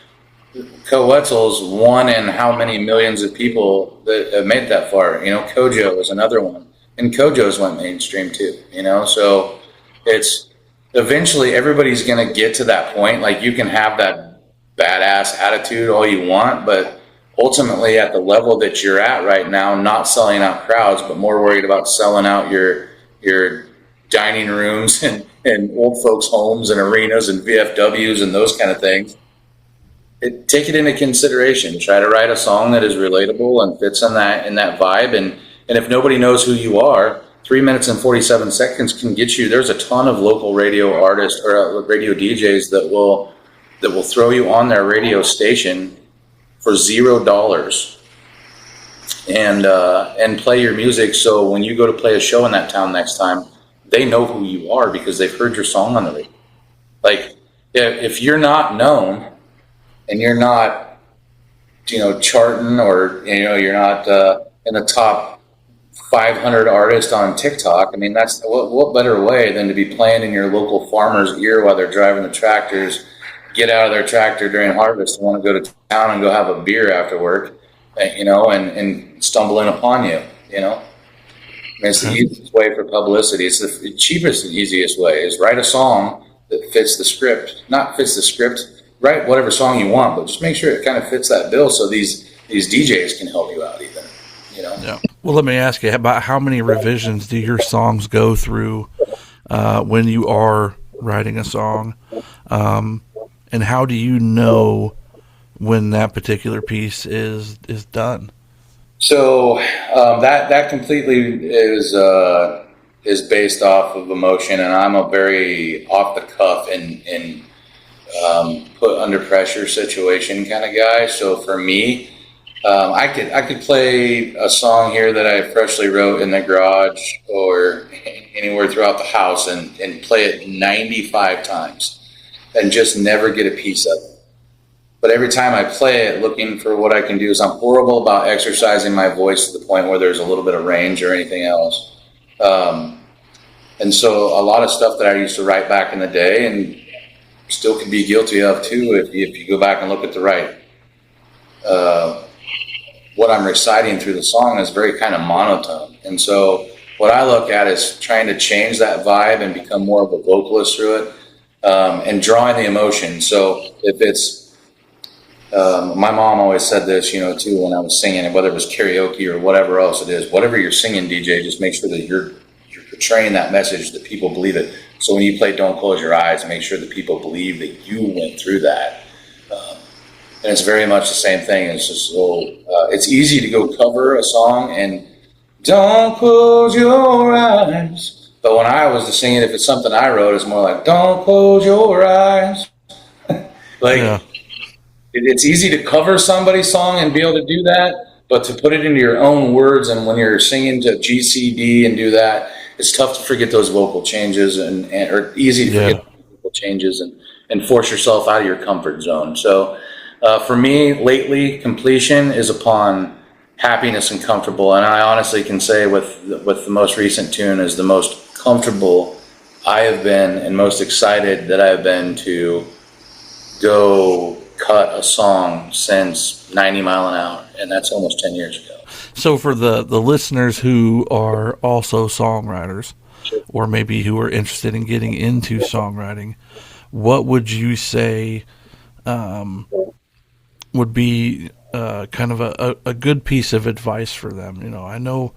Co Wetzel's one in how many millions of people that have made it that far. Kojo is another one. And Kojo's went mainstream too, So it's eventually everybody's going to get to that point. You can have that badass attitude all you want, but ultimately at the level that you're at right now, not selling out crowds, but more worried about selling out your dining rooms and old folks' homes and arenas and VFWs and those kind of things. Take it into consideration. Try to write a song that is relatable and fits in that vibe. And if nobody knows who you are, 3 minutes and 47 seconds can get you. There's a ton of local radio artists or radio DJs that will throw you on their radio station for $0 and play your music. So when you go to play a show in that town next time, they know who you are because they've heard your song on the radio. If you're not known and you're not, charting or, you're not in the top 500 artists on TikTok, I mean, that's what better way than to be playing in your local farmer's ear while they're driving the tractors, get out of their tractor during harvest and want to go to town and go have a beer after work, and stumbling upon you, you know? I mean, it's the easiest way for publicity. It's the cheapest and easiest way is write a song that fits the script. Not fits the script, write whatever song you want, but just make sure it kind of fits that bill so these DJs can help you out even, you know? Yeah. Well, let me ask you about how many revisions do your songs go through when you are writing a song? And how do you know when that particular piece is done? So that completely is based off of emotion, and I'm a very off the cuff and put under pressure situation kind of guy. So for me, I could play a song here that I freshly wrote in the garage or anywhere throughout the house and play it 95 times and just never get a piece of it. But every time I play it, looking for what I can do, is I'm horrible about exercising my voice to the point where there's a little bit of range or anything else. And so a lot of stuff that I used to write back in the day and still could be guilty of too if you go back and look at the right. What I'm reciting through the song is very kind of monotone. And so what I look at is trying to change that vibe and become more of a vocalist through it, and drawing the emotion. So if it's, my mom always said this, you know, too, when I was singing, whether it was karaoke or whatever else it is, whatever you're singing, DJ, just make sure that you're portraying that message, that people believe it. So when you play Don't Close Your Eyes, make sure that people believe that you went through that. And it's very much the same thing. It's just it's easy to go cover a song and don't close your eyes. But when I was to sing it, if it's something I wrote, it's more like, don't close your eyes. It's easy to cover somebody's song and be able to do that, but to put it into your own words, and when you're singing to G, C, D and do that, it's tough to forget those vocal changes or easy to forget vocal changes and force yourself out of your comfort zone. So for me, lately, completion is upon happiness and comfortable. And I honestly can say with the most recent tune is the most comfortable I have been and most excited that I have been to go cut a song since 90 Mile an Hour. And that's almost 10 years ago. So for the listeners who are also songwriters, or maybe who are interested in getting into songwriting, what would you say would be kind of a good piece of advice for them? You know, I know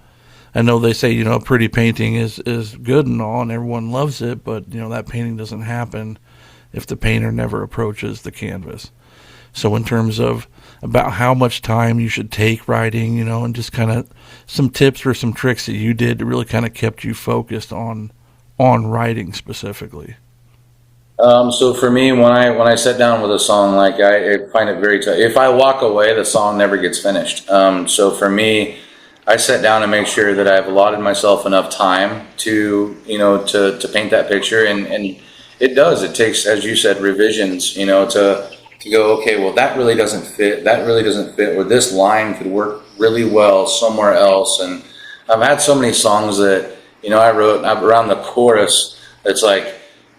they say, you know, a pretty painting is good and all, and everyone loves it, but, you know, that painting doesn't happen if the painter never approaches the canvas. So in terms of about how much time you should take writing, you know, and just kind of some tips or some tricks that you did that really kind of kept you focused on writing specifically. So for me, when I sit down with a song, like I find it very tough. If I walk away, the song never gets finished. So for me, I sit down and make sure that I've allotted myself enough time to, you know, to paint that picture. And it does. It takes, as you said, revisions, you know, to go, okay, well, that really doesn't fit. That really doesn't fit. Or this line could work really well somewhere else. And I've had so many songs that, you know, I wrote around the chorus. It's like,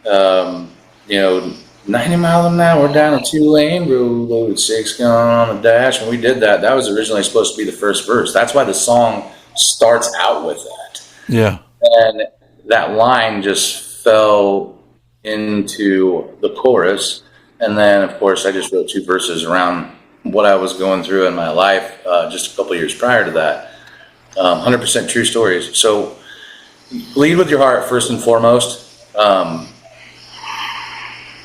you know, 90 mile an hour down a 2-lane road, loaded 6 gun on the dash. When we did that, that was originally supposed to be the first verse. That's why the song starts out with that. Yeah. And that line just fell into the chorus. And then, of course, I just wrote 2 verses around what I was going through in my life just a couple years prior to that. 100% true stories. So lead with your heart first and foremost.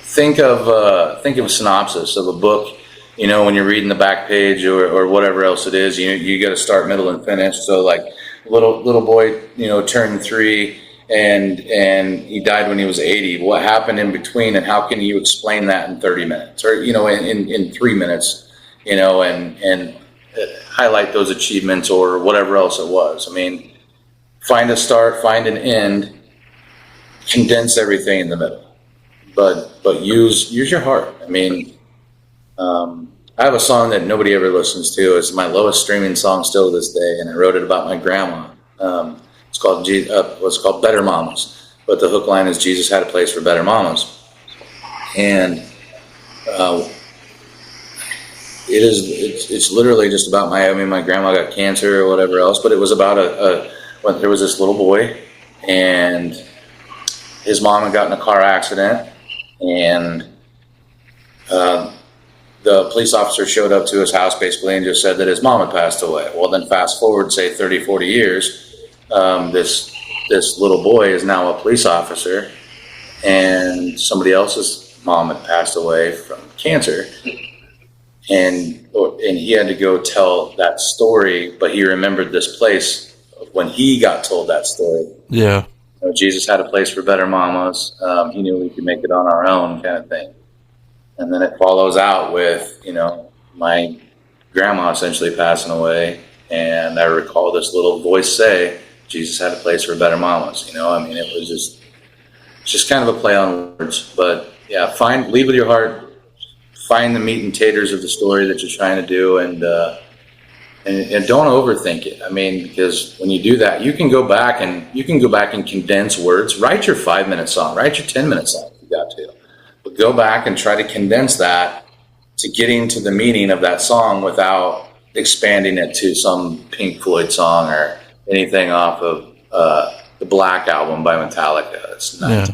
Think of a synopsis of a book. You know, when you're reading the back page or whatever else it is, you got to start, middle, and finish. So like little boy, you know, turned 3 and he died when he was 80. What happened in between, and how can you explain that in 30 minutes or, you know, in 3 minutes, you know, and highlight those achievements or whatever else it was. I mean, find a start, find an end, condense everything in the middle. But use your heart. I mean, I have a song that nobody ever listens to. It's my lowest streaming song still to this day, and I wrote it about my grandma. It's called Better Mamas, but the hook line is Jesus had a place for better mamas. And it's literally just about my grandma got cancer or whatever else, but it was about when there was this little boy, and his mom had gotten in a car accident, and the police officer showed up to his house basically and just said that his mom had passed away. Well, then fast forward, say 30, 40 years, this little boy is now a police officer, and somebody else's mom had passed away from cancer. And he had to go tell that story, but he remembered this place when he got told that story. Yeah. You know, Jesus had a place for better mamas. He knew we could make it on our own, kind of thing. And then it follows out with, you know, my grandma essentially passing away, and I recall this little voice say, Jesus had a place for better mamas. You know, I mean, it was just kind of a play on words. But yeah, lead with your heart. Find the meat and taters of the story that you're trying to do, and don't overthink it. I mean, because when you do that, you can go back and condense words. Write your 5-minute song. Write your 10-minute song if you got to. But go back and try to condense that to getting to the meaning of that song without expanding it to some Pink Floyd song or anything off of the Black Album by Metallica. It's not. Yeah.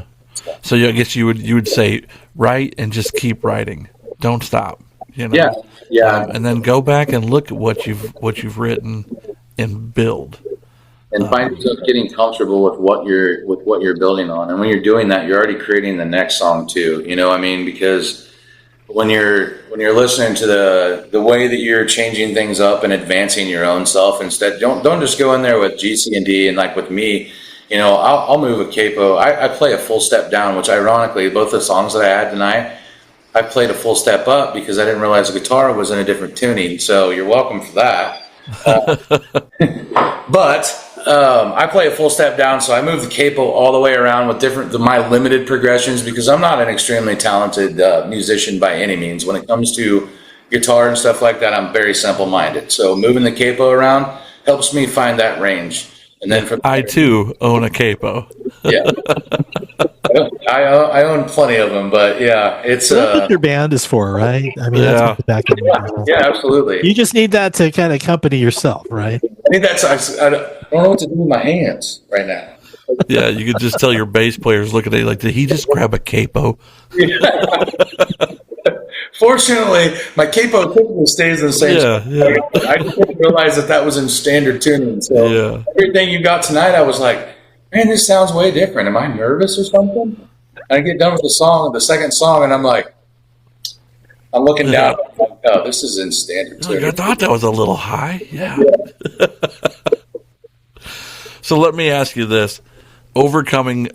So I guess you would say write and just keep writing. Don't stop. You know? Yeah. And then go back and look at what you've written and build. And find yourself getting comfortable with what you're building on. And when you're doing that, you're already creating the next song too. You know what I mean? Because when you're listening to the way that you're changing things up and advancing your own self, instead don't just go in there with G, C, and D. And like with me, you know, I'll move a capo. I play a full step down, which ironically, both the songs that I had tonight, I played a full step up because I didn't realize the guitar was in a different tuning. So you're welcome for that. But I play a full step down, so I move the capo all the way around with my limited progressions, because I'm not an extremely talented musician by any means. When it comes to guitar and stuff like that, I'm very simple-minded. So moving the capo around helps me find that range. And then I too own a capo. Yeah. I own plenty of them, but yeah, it's that's what your band is for, right? I mean, that's what the backing is. Yeah, absolutely. You just need that to kind of accompany yourself, right? I think I don't know what to do with my hands right now. Yeah, you could just tell your bass players looking at you like, did he just grab a capo? Fortunately, my capo typically stays the same. Yeah. I didn't realize that was in standard tuning. So everything you got tonight, I was like, man, this sounds way different. Am I nervous or something? And I get done with the second song, and I'm like, I'm looking down. I'm like, oh, this is in standard tuning. I thought that was a little high. Yeah. So let me ask you this. Overcoming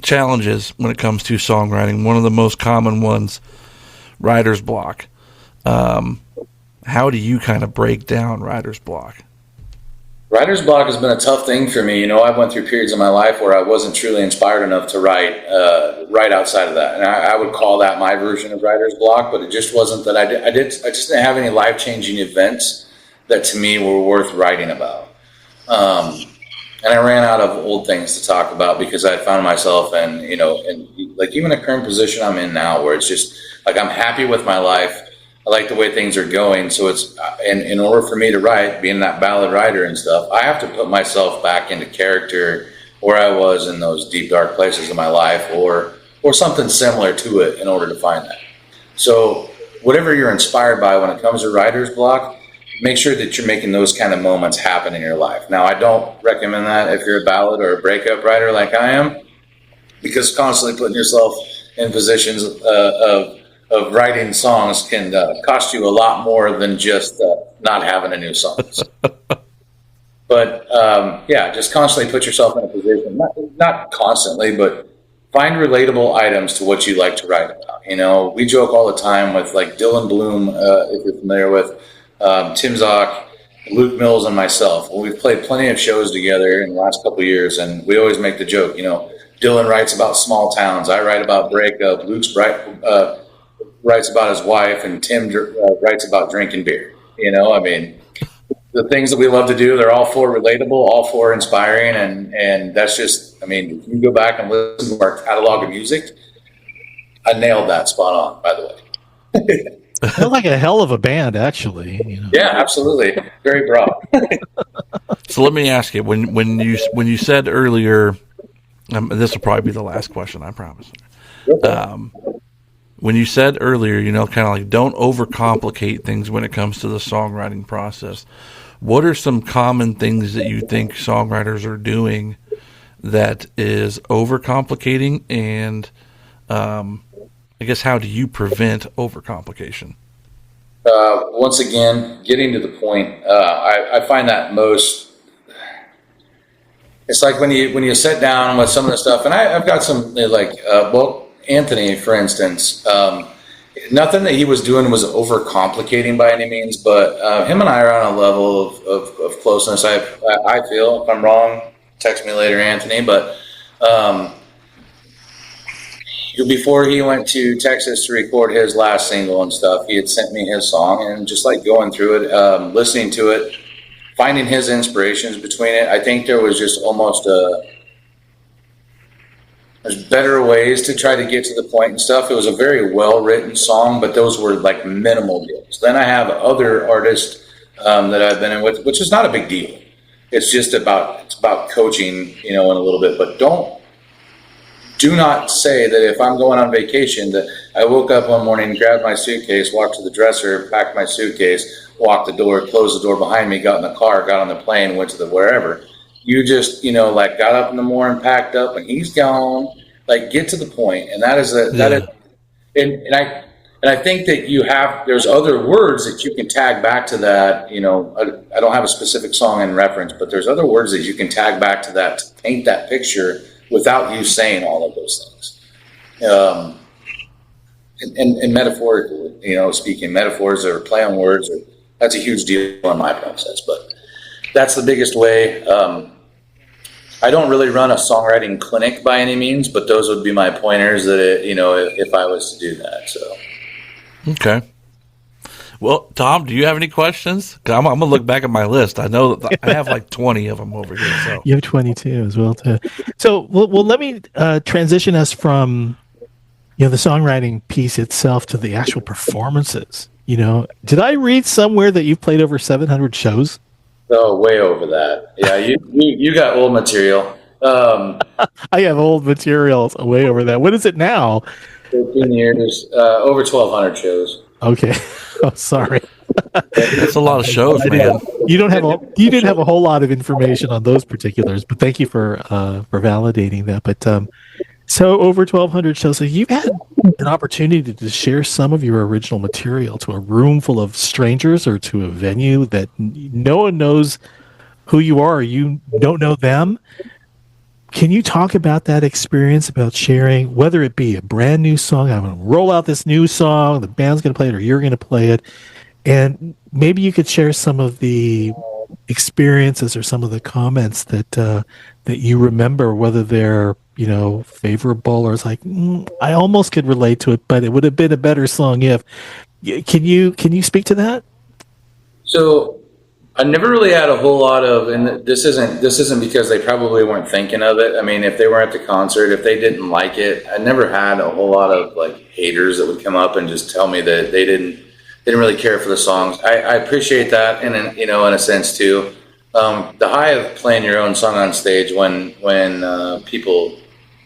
challenges when it comes to songwriting, one of the most common ones, writer's block. How do you kind of break down writer's block? Writer's block has been a tough thing for me. You know, I went through periods in my life where I wasn't truly inspired enough to write outside of that. And I would call that my version of writer's block, but it just wasn't that I just didn't have any life-changing events that to me were worth writing about. And I ran out of old things to talk about because I found myself in like even a current position I'm in now where it's just like I'm happy with my life. I like the way things are going. So it's in order for me to write, being that ballad writer and stuff, I have to put myself back into character where I was in those deep, dark places of my life or something similar to it in order to find that. So whatever you're inspired by when it comes to writer's block, make sure that you're making those kind of moments happen in your life. Now, I don't recommend that if you're a ballad or a breakup writer like I am, because constantly putting yourself in positions of writing songs can cost you a lot more than just not having a new song. But just constantly put yourself in a position, not constantly, but find relatable items to what you like to write about. You know, we joke all the time with like Dylan Bloom, if you're familiar with Tim Zock, Luke Mills, and myself. Well, we've played plenty of shows together in the last couple of years, and we always make the joke, you know, Dylan writes about small towns, I write about breakup, Luke's writes about his wife, and Tim writes about drinking beer. You know, I mean, the things that we love to do, they're all four relatable, all four inspiring, and that's just, I mean, if you go back and listen to our catalog of music, I nailed that spot on, by the way. They're like a hell of a band, actually. You know. Yeah, absolutely. Very broad. So let me ask you, when you said earlier, this will probably be the last question, I promise. When you said earlier, kind of like don't overcomplicate things when it comes to the songwriting process. What are some common things that you think songwriters are doing that is overcomplicating, and I guess how do you prevent overcomplication? Once again, getting to the point. I find that most. It's like when you sit down with some of the stuff, and I've got some Anthony, for instance. Nothing that he was doing was overcomplicating by any means, but him and I are on a level of closeness. I feel, if I'm wrong, text me later, Anthony. But before he went to Texas to record his last single and stuff, he had sent me his song, and just like going through it, listening to it, finding his inspirations between it. I think there was just almost there's better ways to try to get to the point and stuff. It was a very well-written song, but those were like minimal deals. Then I have other artists that I've been in with, which is not a big deal. It's just about coaching, in a little bit. But do not say that if I'm going on vacation that I woke up one morning, grabbed my suitcase, walked to the dresser, packed my suitcase, walked the door, closed the door behind me, got in the car, got on the plane, went to the wherever. You just, got up in the morning, packed up, and he's gone. Like, get to the point. And that is and I think that there's other words that you can tag back to that. I don't have a specific song in reference, but there's other words that you can tag back to that to paint that picture without you saying all of those things. And metaphorically, speaking, metaphors or play on words, that's a huge deal in my process, but that's the biggest way. I don't really run a songwriting clinic by any means, but those would be my pointers that, if I was to do that. So. Okay. Well, Tom, do you have any questions? 'Cause I'm going to look back at my list. I know that I have like 20 of them over here. So You have 22 as well, too. So, well, let me transition us from, the songwriting piece itself to the actual performances. Did I read somewhere that you've played over 700 shows? Oh, way over that. Yeah, you got old material. I have old materials way over that. What is it now? 13 years, over 1,200 shows. Okay. Oh, sorry. that's a lot of shows, man. You didn't have a whole lot of information on those particulars, but thank you for validating that. But so over 1,200 shows. So you've had an opportunity to share some of your original material to a room full of strangers or to a venue that no one knows who you are. You don't know them. Can you talk about that experience, about sharing, whether it be a brand new song, I'm going to roll out this new song, the band's going to play it, or you're going to play it, and maybe you could share some of the experiences or some of the comments that you remember, whether they're favorable or it's like I almost could relate to it, but it would have been a better song if. Can you speak to that? So I never really had a whole lot of, and this isn't because they probably weren't thinking of it. I mean, if they were at the concert, if they didn't like it, I never had a whole lot of like haters that would come up and just tell me that they didn't really care for the songs. I appreciate that, and in a sense too. The high of playing your own song on stage when people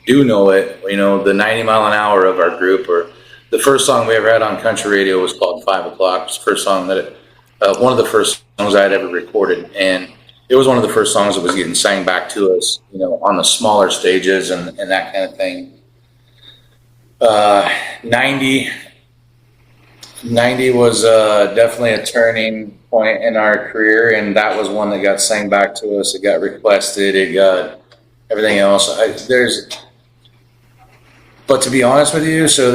do know it, the 90 mile an hour of our group, or the first song we ever had on country radio was called 5 O'Clock. It was the first song one of the first songs I had ever recorded, and it was one of the first songs that was getting sang back to us, on the smaller stages and that kind of thing. 90 was definitely a turning point in our career, and that was one that got sang back to us. It got requested. It got everything else. But to be honest with you, so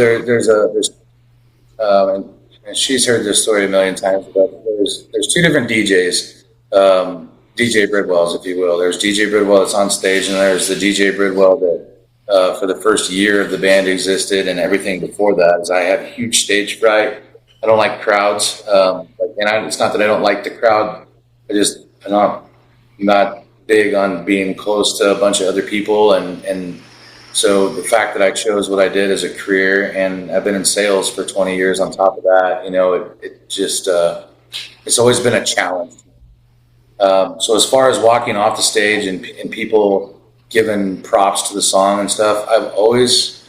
and she's heard this story a million times, but there's two different DJs, DJ Bridwells, if you will. There's DJ Bridwell that's on stage, and there's the DJ Bridwell that for the first year of the band existed, and everything before that is I have huge stage fright. I don't like crowds, it's not that I don't like the crowd. I'm not big on being close to a bunch of other people, and So the fact that I chose what I did as a career, and I've been in sales for 20 years on top of that, it just, it's always been a challenge. So as far as walking off the stage and people giving props to the song and stuff, I've always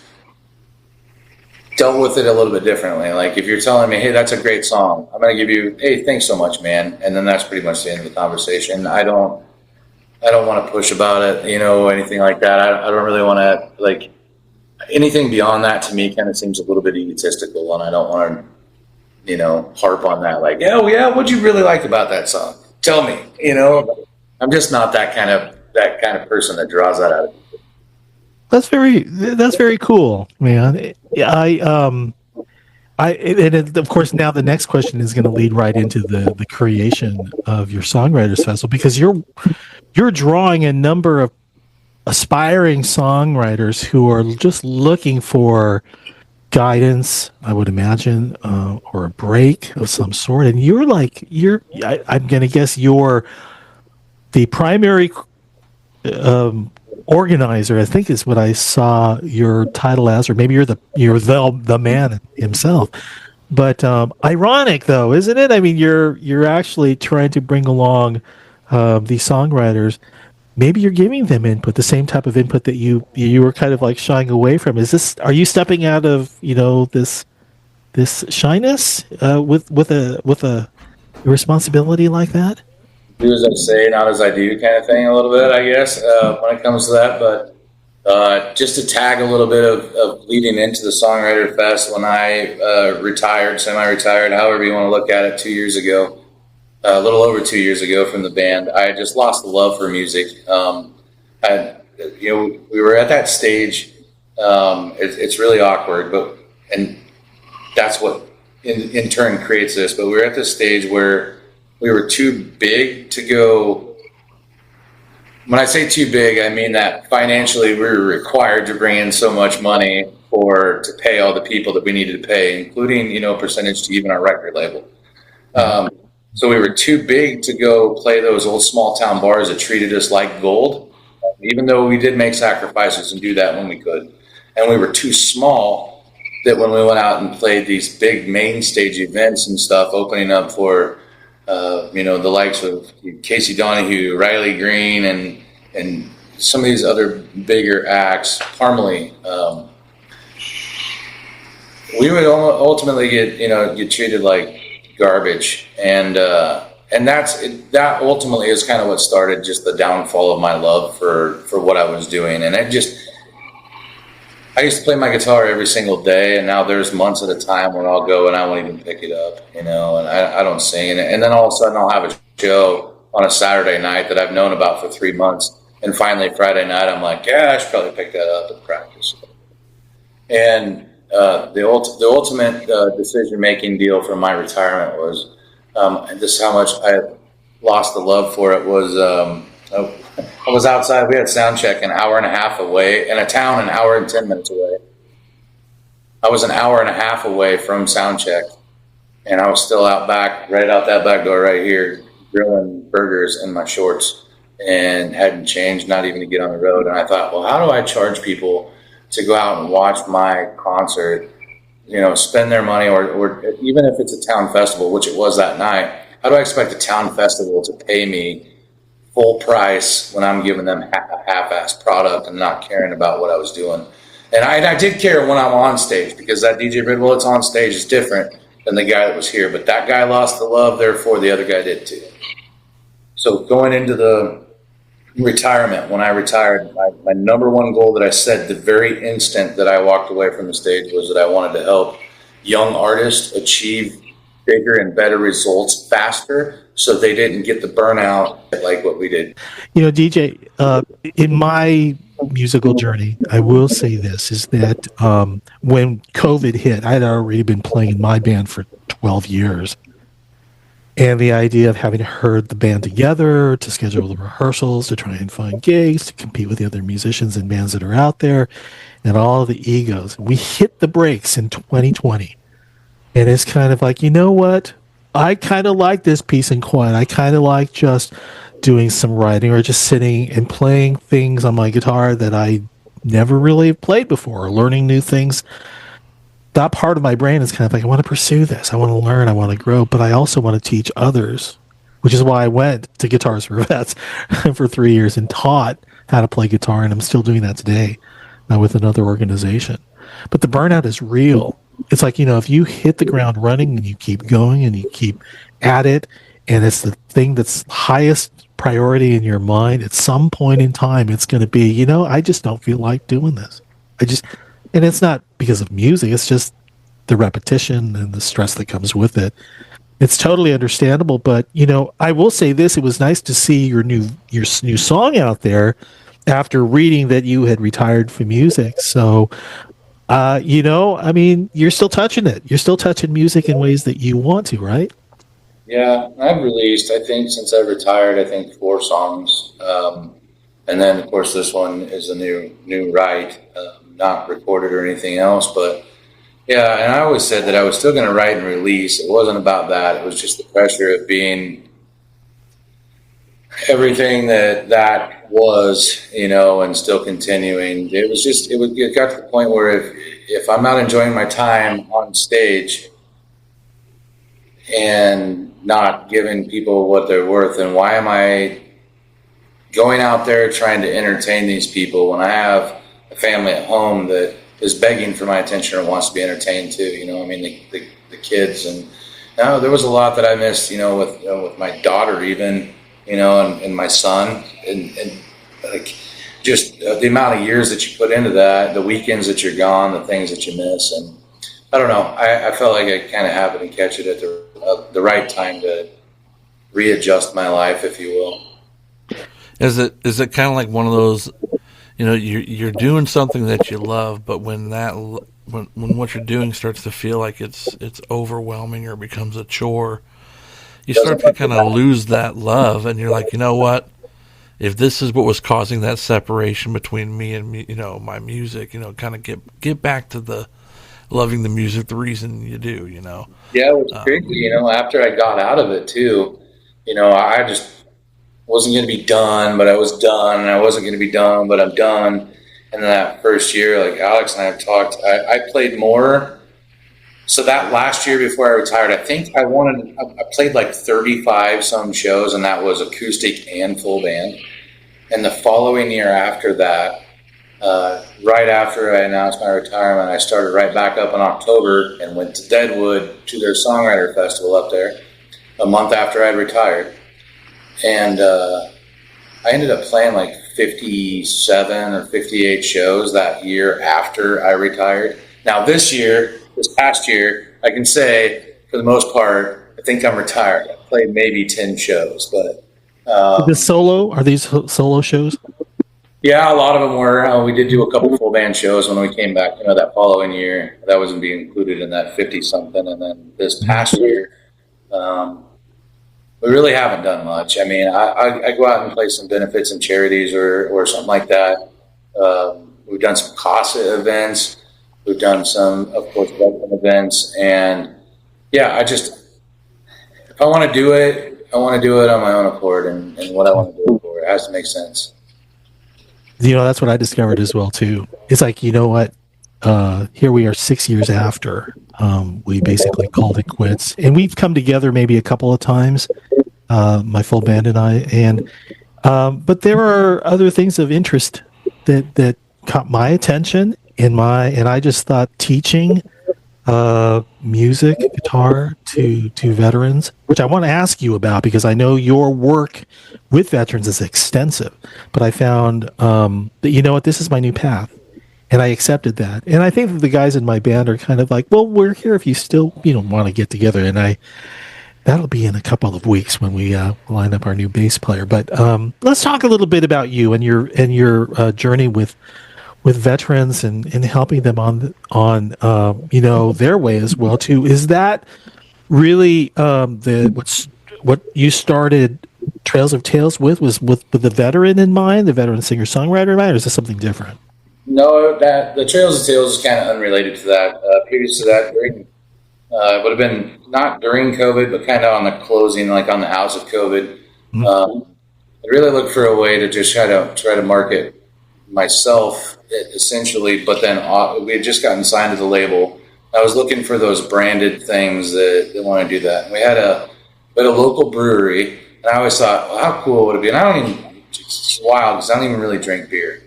dealt with it a little bit differently. Like if you're telling me, hey, that's a great song, I'm going to give you, hey, thanks so much, man. And then that's pretty much the end of the conversation. I don't want to push about it, anything like that. I don't really want to, like, anything beyond that to me kind of seems a little bit egotistical, and I don't want to, harp on that. Like, yeah, what'd you really like about that song? Tell me, I'm just not that kind of person that draws that out. That's very cool, man. And of course now the next question is going to lead right into the creation of your Songwriters Festival, because you're drawing a number of aspiring songwriters who are just looking for guidance, I would imagine, or a break of some sort. And I'm going to guess you're the primary organizer, I think is what I saw your title as, or maybe you're the man himself. But ironic though, isn't it? I mean, you're actually trying to bring along these songwriters. Maybe you're giving them input, the same type of input that you were kind of like shying away from. Are you stepping out of this shyness with a responsibility like that? Do as I say, not as I do, kind of thing, a little bit, I guess, when it comes to that. But just to tag a little bit of leading into the Songwriter Fest, when I retired, semi-retired, however you want to look at it, 2 years ago, a little over 2 years ago from the band, I just lost the love for music. We were at that stage. It's really awkward, and that's what in turn creates this. But we were at this stage where we were too big to go. When I say too big, I mean that financially we were required to bring in so much money to pay all the people that we needed to pay, including, percentage to even our record label. So we were too big to go play those old small town bars that treated us like gold, even though we did make sacrifices and do that when we could. And we were too small that when we went out and played these big main stage events and stuff, opening up for the likes of Casey Donahue, Riley Green, and some of these other bigger acts, Parmalee, we would ultimately get treated like garbage, and that ultimately is kind of what started just the downfall of my love for what I was doing. And I used to play my guitar every single day, and now there's months at a time when I'll go and I won't even pick it up, and I don't sing. And then all of a sudden I'll have a show on a Saturday night that I've known about for 3 months. And finally Friday night, I'm like, yeah, I should probably pick that up and practice. And the ultimate decision-making deal for my retirement was, and this is how much I lost the love for it, was I was outside. We had sound check an hour and a half away, in a town an hour and 10 minutes away. I was an hour and a half away from sound check, and I was still out back, right out that back door right here, grilling burgers in my shorts, and hadn't changed, not even to get on the road. And I thought, well, how do I charge people to go out and watch my concert, spend their money, or even if it's a town festival, which it was that night, how do I expect a town festival to pay me full price when I'm giving them a half-assed product and not caring about what I was doing? And I did care when I'm on stage, because that DJ Bridwell that's on stage is different than the guy that was here. But that guy lost the love, therefore the other guy did too. So going into the retirement, when I retired, my number one goal that I set the very instant that I walked away from the stage was that I wanted to help young artists achieve bigger and better results faster, so they didn't get the burnout like what we did. DJ, in my musical journey, I will say this, is that when COVID hit, I had already been playing in my band for 12 years. And the idea of having heard the band together, to schedule the rehearsals, to try and find gigs, to compete with the other musicians and bands that are out there, and all of the egos. We hit the brakes in 2020. And it's kind of like, you know what? I kind of like this peace and quiet. I kind of like just doing some writing, or just sitting and playing things on my guitar that I never really played before, or learning new things. That part of my brain is kind of like, I want to pursue this. I want to learn. I want to grow, but I also want to teach others, which is why I went to Guitars for Vets for 3 years and taught how to play guitar. And I'm still doing that today with another organization. But the burnout is real. It's like, if you hit the ground running and you keep going and you keep at it, and it's the thing that's highest priority in your mind, at some point in time, it's going to be, I just don't feel like doing this. And it's not because of music, it's just the repetition and the stress that comes with it. It's totally understandable, but I will say this: it was nice to see your new song out there after reading that you had retired from music. So, you're still touching it. You're still touching music in ways that you want to, right? Yeah, I've released, I think, since I retired, 4 songs, and then of course this one is a new write. Not recorded or anything else, but yeah, and I always said that I was still going to write and release. It wasn't about that. It was just the pressure of being everything that was, and still continuing. It got to the point where if I'm not enjoying my time on stage and not giving people what they're worth, then why am I going out there trying to entertain these people when I have a family at home that is begging for my attention or wants to be entertained too? The kids. And now there was a lot that I missed, with my daughter even, and my son, and like just the amount of years that you put into that, the weekends that you're gone, the things that you miss. And I don't know, I felt like I kind of happened to catch it at the right time to readjust my life, if you will. Is it kind of like one of those, you're doing something that you love, but when what you're doing starts to feel like it's overwhelming or becomes a chore, you start to kind of lose that love, and you're like, you know what? If this is what was causing that separation between me and my music, kind of get back to the loving the music, the reason you do, Yeah, it was crazy. After I got out of it too, I just wasn't going to be done, but I was done, and I wasn't going to be done, but I'm done. And then that first year, like Alex and I have talked, I played more. So that last year before I retired, I think I played like 35 some shows, and that was acoustic and full band. And the following year after that, right after I announced my retirement, I started right back up in October and went to Deadwood to their Songwriter Festival up there a month after I'd retired. And I ended up playing like 57 or 58 shows that year after I retired. Now this past year, I can say for the most part, I think I'm retired. I played maybe 10 shows, but are these solo shows? Yeah, a lot of them were. We did do a couple full band shows when we came back, that following year. That wasn't being included in that 50 something. And then this past year, we really haven't done much. I go out and play some benefits and charities or something like that. We've done some CASA events. We've done some, of course, veteran events. And yeah, if I want to do it, I want to do it on my own accord and what I want to do it for. It has to make sense. That's what I discovered as well too. It's like, what? Here we are 6 years after we basically called it quits, and we've come together maybe a couple of times, my full band and I, but there are other things of interest that caught my attention and I just thought teaching music, guitar to veterans, which I want to ask you about because I know your work with veterans is extensive, but I found that, this is my new path. And I accepted that. And I think that the guys in my band are kind of like, well, we're here if you still, want to get together. And that'll be in a couple of weeks when we line up our new bass player. But let's talk a little bit about you and your journey with veterans and helping them on their way as well too. Is that really what you started Trails of Tales with the veteran in mind, the veteran singer-songwriter in mind, or is this something different? No, the Trails of Tales is kind of unrelated to that. Previous to that, it would have been not during COVID, but kind of on the closing, like on the house of COVID. Mm-hmm. I really looked for a way to just try to market myself essentially, but then we had just gotten signed to the label. I was looking for those branded things that want to do that. And we had a local brewery, and I always thought, well, how cool would it be? And I don't even, it's wild because I don't even really drink beer.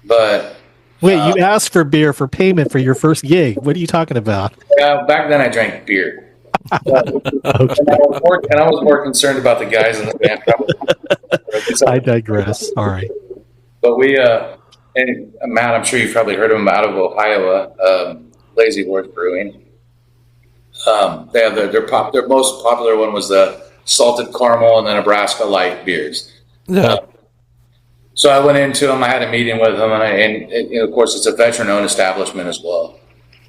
But wait, you asked for beer for payment for your first gig. What are you talking about? back then I drank beer. And I was more concerned about the guys in the band. I digress. All right. But we, and Matt, I'm sure you've probably heard of them out of Ohio, Lazy Horse Brewing. They have their most popular one was the salted caramel and the Nebraska light beers. Yeah. So I went into them. I had a meeting with them, and of course it's a veteran-owned establishment as well.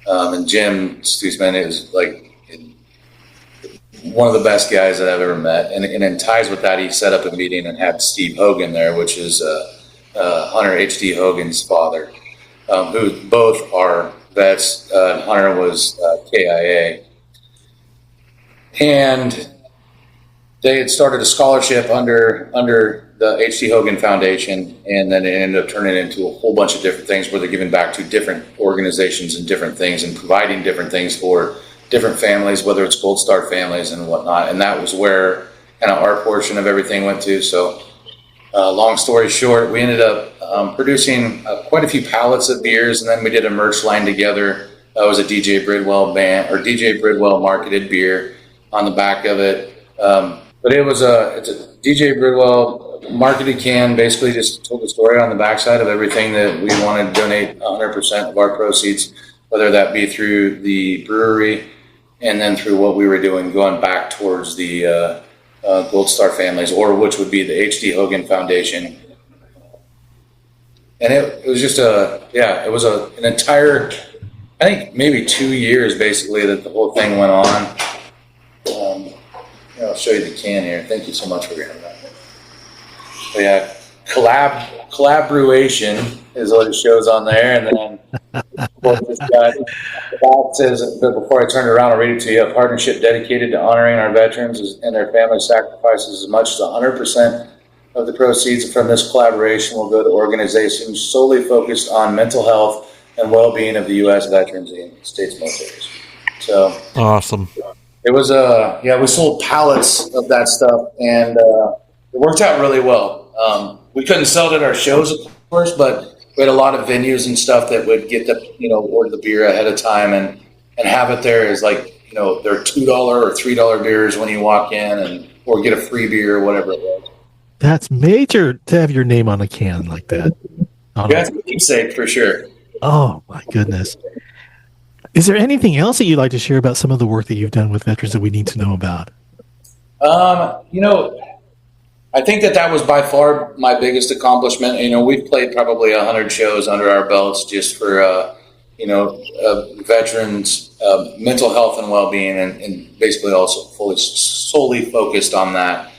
And Jim Stutzman is like one of the best guys that I've ever met. And in ties with that, he set up a meeting and had Steve Hogan there, which is Hunter H.D. Hogan's father, who both are vets. Hunter was KIA. And they had started a scholarship under the H.D. Hogan Foundation, and then it ended up turning into a whole bunch of different things where they're giving back to different organizations and different things and providing different things for different families, whether it's Gold Star families and whatnot. And that was where kind of our portion of everything went to. So long story short, we ended up producing quite a few pallets of beers, and then we did a merch line together. It was a DJ Bridwell band, or DJ Bridwell marketed beer on the back of it. But it's a DJ Bridwell marketed can, basically just told the story on the backside of everything that we wanted to donate 100% of our proceeds, whether that be through the brewery and then through what we were doing going back towards the Gold Star families, or which would be the H.D. Hogan Foundation. And it was just it was an entire, I think maybe 2 years basically that the whole thing went on. I'll show you the can here. Thank you so much for grabbing that. But yeah, collaboration is what it shows on there, and then this guy, Bob says, but before I turn it around, I'll read it to you. A partnership dedicated to honoring our veterans and their family sacrifices as much as 100% of the proceeds from this collaboration will go to organizations solely focused on mental health and well-being of the U.S. veterans and states militaries. So awesome. It was we sold pallets of that stuff, and it worked out really well. We couldn't sell it at our shows, of course, but we had a lot of venues and stuff that would get order the beer ahead of time and have it there as like, they're $2 or $3 beers when you walk in, or get a free beer or whatever it was. That's major to have your name on a can like that. That's a keepsake for sure. Oh my goodness. Is there anything else that you'd like to share about some of the work that you've done with veterans that we need to know about? I think that was by far my biggest accomplishment. We've played probably 100 shows under our belts just for, veterans, mental health and well-being, and basically also solely focused on that.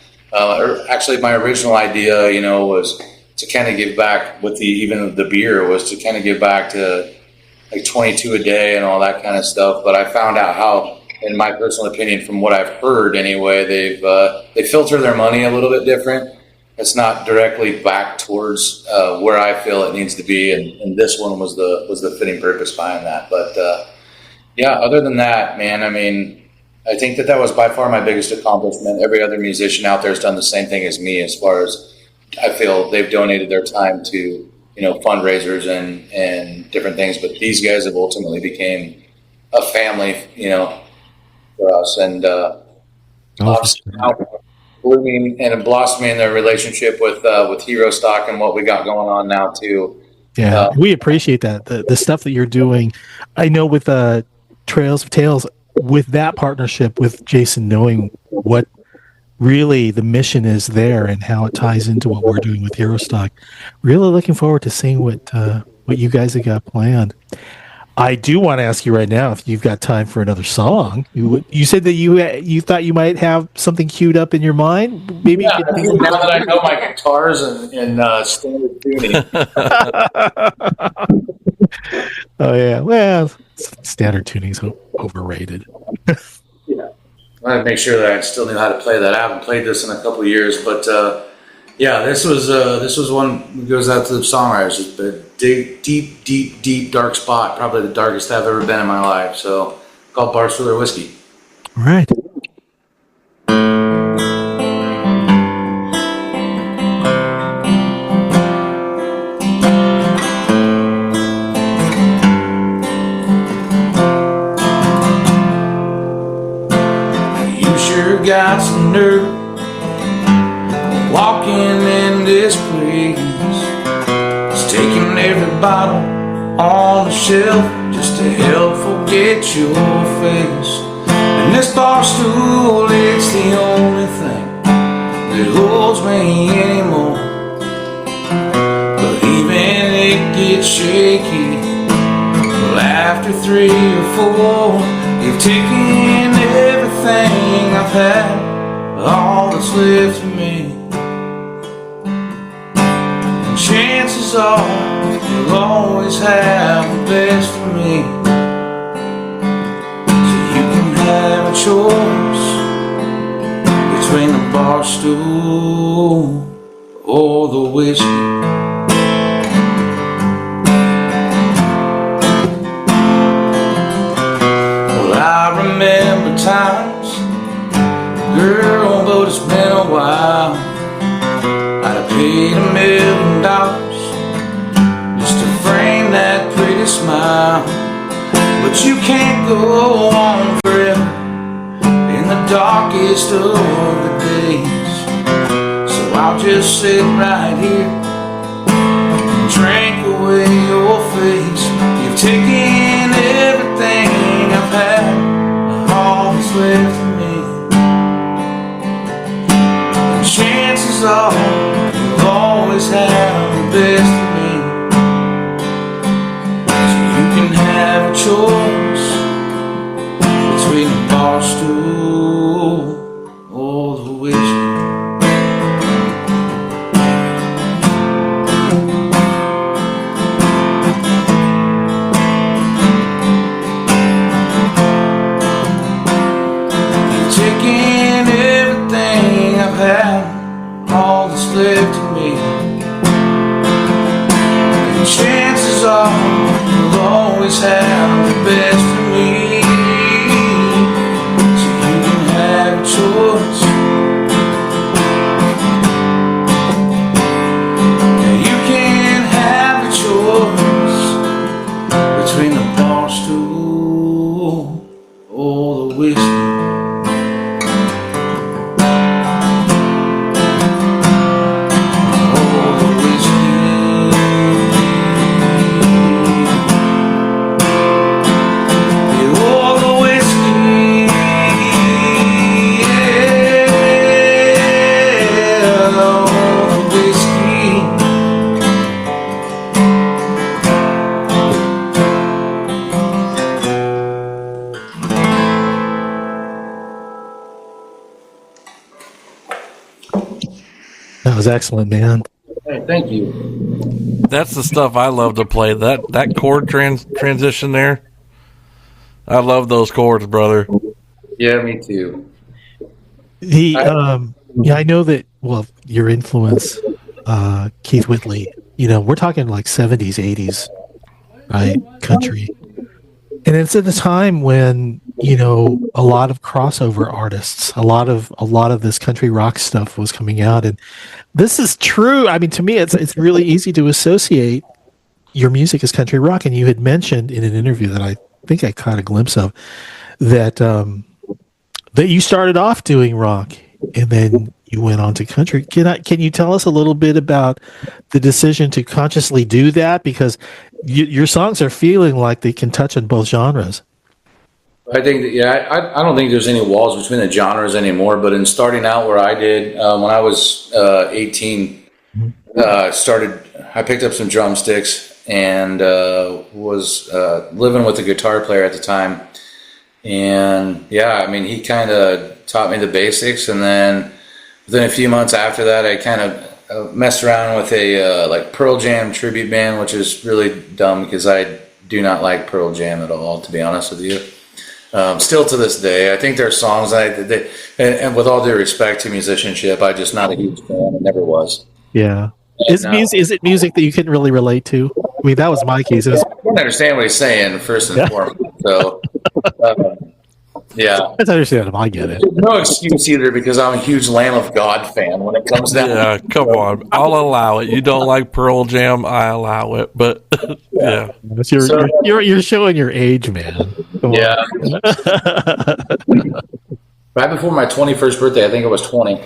Actually, my original idea, was to kind of give back with even the beer, was to kind of give back to like 22 a day and all that kind of stuff. But I found out how, in my personal opinion, from what I've heard anyway, they filter their money a little bit different. It's not directly back towards where I feel it needs to be, and this one was the fitting purpose behind that. But other than that, man, I mean, I think that was by far my biggest accomplishment. Every other musician out there has done the same thing as me, as far as I feel they've donated their time to fundraisers and different things. But these guys have ultimately became a family, for us, and blooming and blossoming their relationship with Hero Stock and what we got going on now too. Yeah, we appreciate that. The stuff that you're doing. I know with Trails of Tales, with that partnership with Jason, knowing what really the mission is there and how it ties into what we're doing with Hero Stock. Really looking forward to seeing what you guys have got planned. I do want to ask you right now if you've got time for another song. You said that you thought you might have something queued up in your mind. Maybe now that I know my guitars and standard tuning. Oh yeah, well, standard tuning's overrated. Yeah, I wanted to make sure that I still knew how to play that. I haven't played this in a couple of years, but Yeah, this was one that goes out to the songwriters. It's a deep, dark spot. Probably the darkest I've ever been in my life. So, called Barstool Whiskey. All right. You sure got some nerve walking in this place. It's taking every bottle on the shelf just to help forget your face. And this bar stool, it's the only thing that holds me anymore. But even it gets shaky. Well, after 3 or 4, you've taken everything I've had, all that's left of me. And chances are you'll always have the best of me. So you can have a choice between the bar stool or the whiskey. I remember times, girl, but it's been a while. I'd have paid $1 million just to frame that pretty smile. But you can't go on forever in the darkest of the days. So I'll just sit right here and drink away your face. You've taken everything I've had, all that's left of me. And chances are you'll always have the best of me. So you can have a choice between the bar stool or the whiskey. Taking everything I've had, all that's left of me. And chances are you'll always have the best of me. So you can have a choice. Yeah, you can have a choice between the bar stool or the whiskey. That was excellent, man. Hey, thank you. That's the stuff I love to play. That chord transition there. I love those chords, brother. Yeah, me too. Yeah, I know that. Well, your influence, Keith Whitley. We're talking like 70s, 80s, right? Country, and it's at a time when a lot of crossover artists, a lot of this country rock stuff was coming out, and this is true. I mean, to me, it's really easy to associate your music as country rock. And you had mentioned in an interview that I think I caught a glimpse of that that you started off doing rock and then you went on to country. Can you tell us a little bit about the decision to consciously do that? Because your songs are feeling like they can touch on both genres. I think that, yeah, I don't think there's any walls between the genres anymore, but in starting out where I did, when I was 18, I picked up some drumsticks and was living with a guitar player at the time. And yeah, I mean, he kind of taught me the basics, and then within a few months after that, I kind of messed around with a like Pearl Jam tribute band, which is really dumb because I do not like Pearl Jam at all, to be honest with you. Still to this day, I think there are songs and with all due respect to musicianship, I'm just not a huge fan. It never was. Yeah. And, Is it music that you couldn't really relate to? I mean, that was my case. It was, I don't understand what he's saying first and foremost. So, yeah, that's understandable. I get it. no excuse either because I'm a huge Lamb of God fan when it comes down. Yeah, come on. I'll allow it. You don't like Pearl Jam, I allow it. But yeah. You're showing your age, man. Come Yeah. on. Right before my 21st birthday, I think I was 20.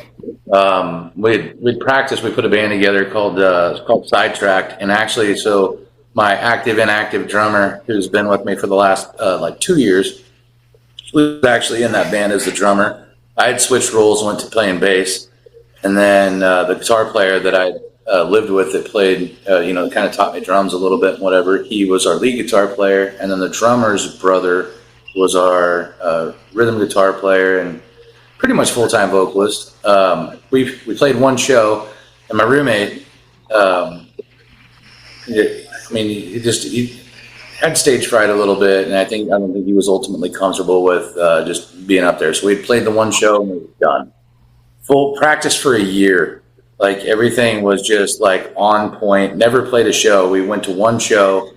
We'd practiced. We put a band together called Sidetracked, and actually, so my active inactive drummer, who's been with me for the last like 2 years, was actually in that band as the drummer. I had switched roles, went to playing bass, and then the guitar player that I lived with that played, kind of taught me drums a little bit and whatever. He was our lead guitar player, and then the drummer's brother was our rhythm guitar player and pretty much full-time vocalist. We played one show, and my roommate, he had stage fright a little bit, and I don't think he was ultimately comfortable with just being up there. So we played the one show and we were done. Full practice for a year. Like everything was just like on point. Never played a show. We went to one show,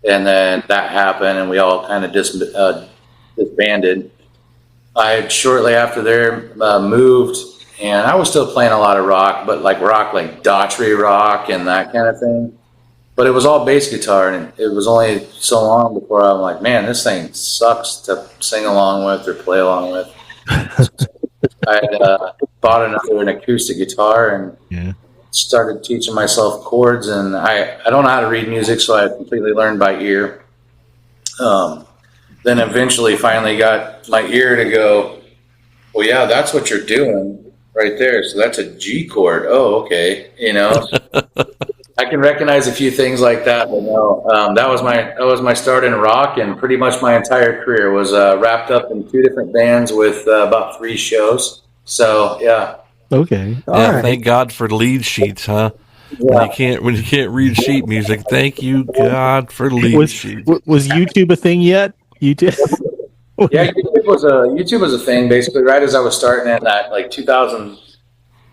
and then that happened, and we all kind of disbanded. I had shortly after there moved, and I was still playing a lot of rock, but like Daughtry rock and that kind of thing. But it was all bass guitar, and it was only so long before I'm like, man, this thing sucks to sing along with or play along with. I had bought an acoustic guitar and started teaching myself chords, and I don't know how to read music, so I completely learned by ear. Then eventually finally got my ear to go, well, yeah, that's what you're doing right there. So that's a G chord. Oh, okay. I can recognize a few things like that, but no, that was my start in rock, and pretty much my entire career was wrapped up in 2 different bands with about 3 shows. So yeah. Okay. All Yeah, right. thank God for lead sheets, huh? Yeah. When you can't read sheet music, thank you God for lead sheets. Was YouTube a thing yet? You did. Yeah, YouTube was a thing basically right as I was starting in that like 2000.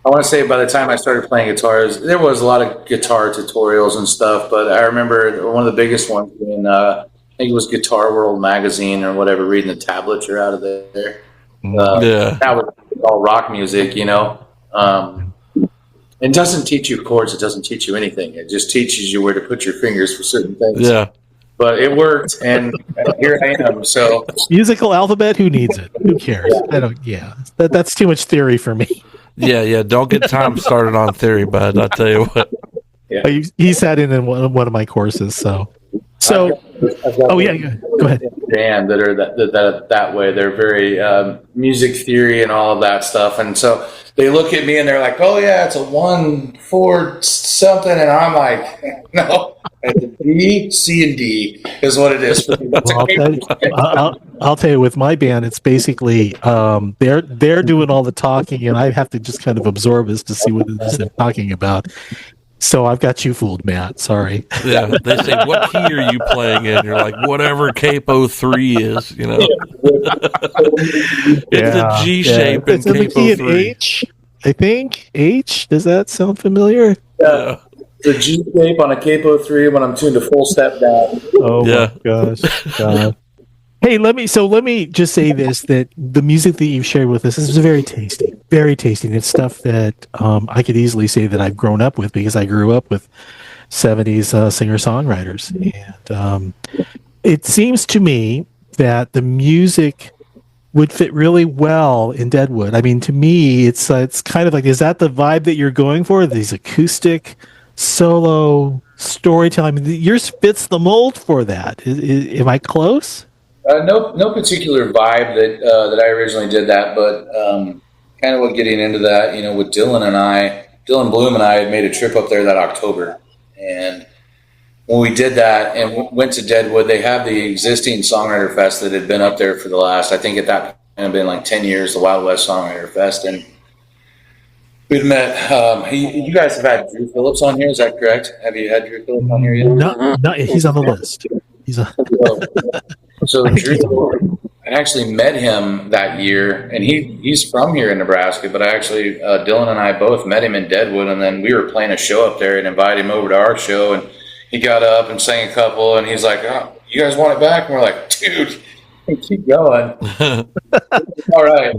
I want to say by the time I started playing guitars, there was a lot of guitar tutorials and stuff. But I remember one of the biggest ones being I think it was Guitar World magazine or whatever, reading the tablature out of there. That was all rock music, It doesn't teach you chords. It doesn't teach you anything. It just teaches you where to put your fingers for certain things. Yeah. But it worked, and here I am. So Musical alphabet? Who needs it? Who cares? I don't. Yeah, that's too much theory for me. Yeah. Don't get time started on theory, bud. I'll tell you what. yeah. He sat in one of my courses, so. I've got Go ahead. band that are that way. They're very music theory and all of that stuff, and so they look at me and they're like, "Oh yeah, it's a 1-4 something," and I'm like, "No, it's a D, C, and D is what it is." Well, I'll tell you, with my band, it's basically they're doing all the talking, and I have to just kind of absorb as to see what it is they're talking about. So I've got you fooled, Matt. Sorry. Yeah, they say, what key are you playing in? You're like, whatever capo 3 is, It's a G shape in it's in the capo key 3. in H, I think. H? Does that sound familiar? Yeah. The G shape on a capo 3 when I'm tuned to full step down. Oh my gosh. God. Hey, let me just say this, that the music that you've shared with us is very tasty. Very tasty. And it's stuff that I could easily say that I've grown up with because I grew up with 70s singer-songwriters. And it seems to me that the music would fit really well in Deadwood. I mean, to me, it's kind of like, is that the vibe that you're going for? These acoustic, solo, storytelling. I mean, yours fits the mold for that. Am I close? No particular vibe that I originally did that, but kind of getting into that, with Dylan Bloom and I had made a trip up there that October, and when we did that and went to Deadwood, they have the existing Songwriter Fest that had been up there for the last, I think at that point it had been like 10 years, the Wild West Songwriter Fest, and we'd met. You guys have had Drew Phillips on here, is that correct? Have you had Drew Phillips on here yet? No, he's on the list. He's on. So Drew, I actually met him that year, and he's from here in Nebraska, but I actually, Dylan and I both met him in Deadwood, and then we were playing a show up there and invited him over to our show, and he got up and sang a couple, and he's like, oh, you guys want it back? And we're like, dude, keep going. All right.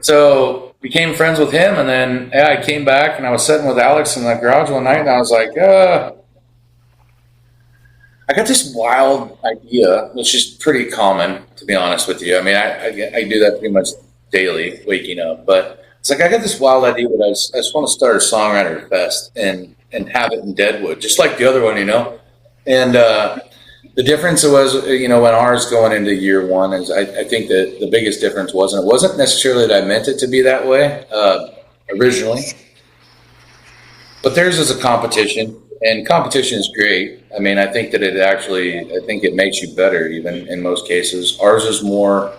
So became friends with him, and then I came back, and I was sitting with Alex in the garage one night, and I was like, I got this wild idea, which is pretty common, to be honest with you. I mean, I do that pretty much daily, waking up. But it's like I got this wild idea that I just want to start a Songwriter Fest and have it in Deadwood, just like the other one, And the difference was, when ours going into year one is I think that the biggest difference it wasn't necessarily that I meant it to be that way originally, but theirs is a competition. And competition is great. I mean, I think that it makes you better even in most cases. Ours is more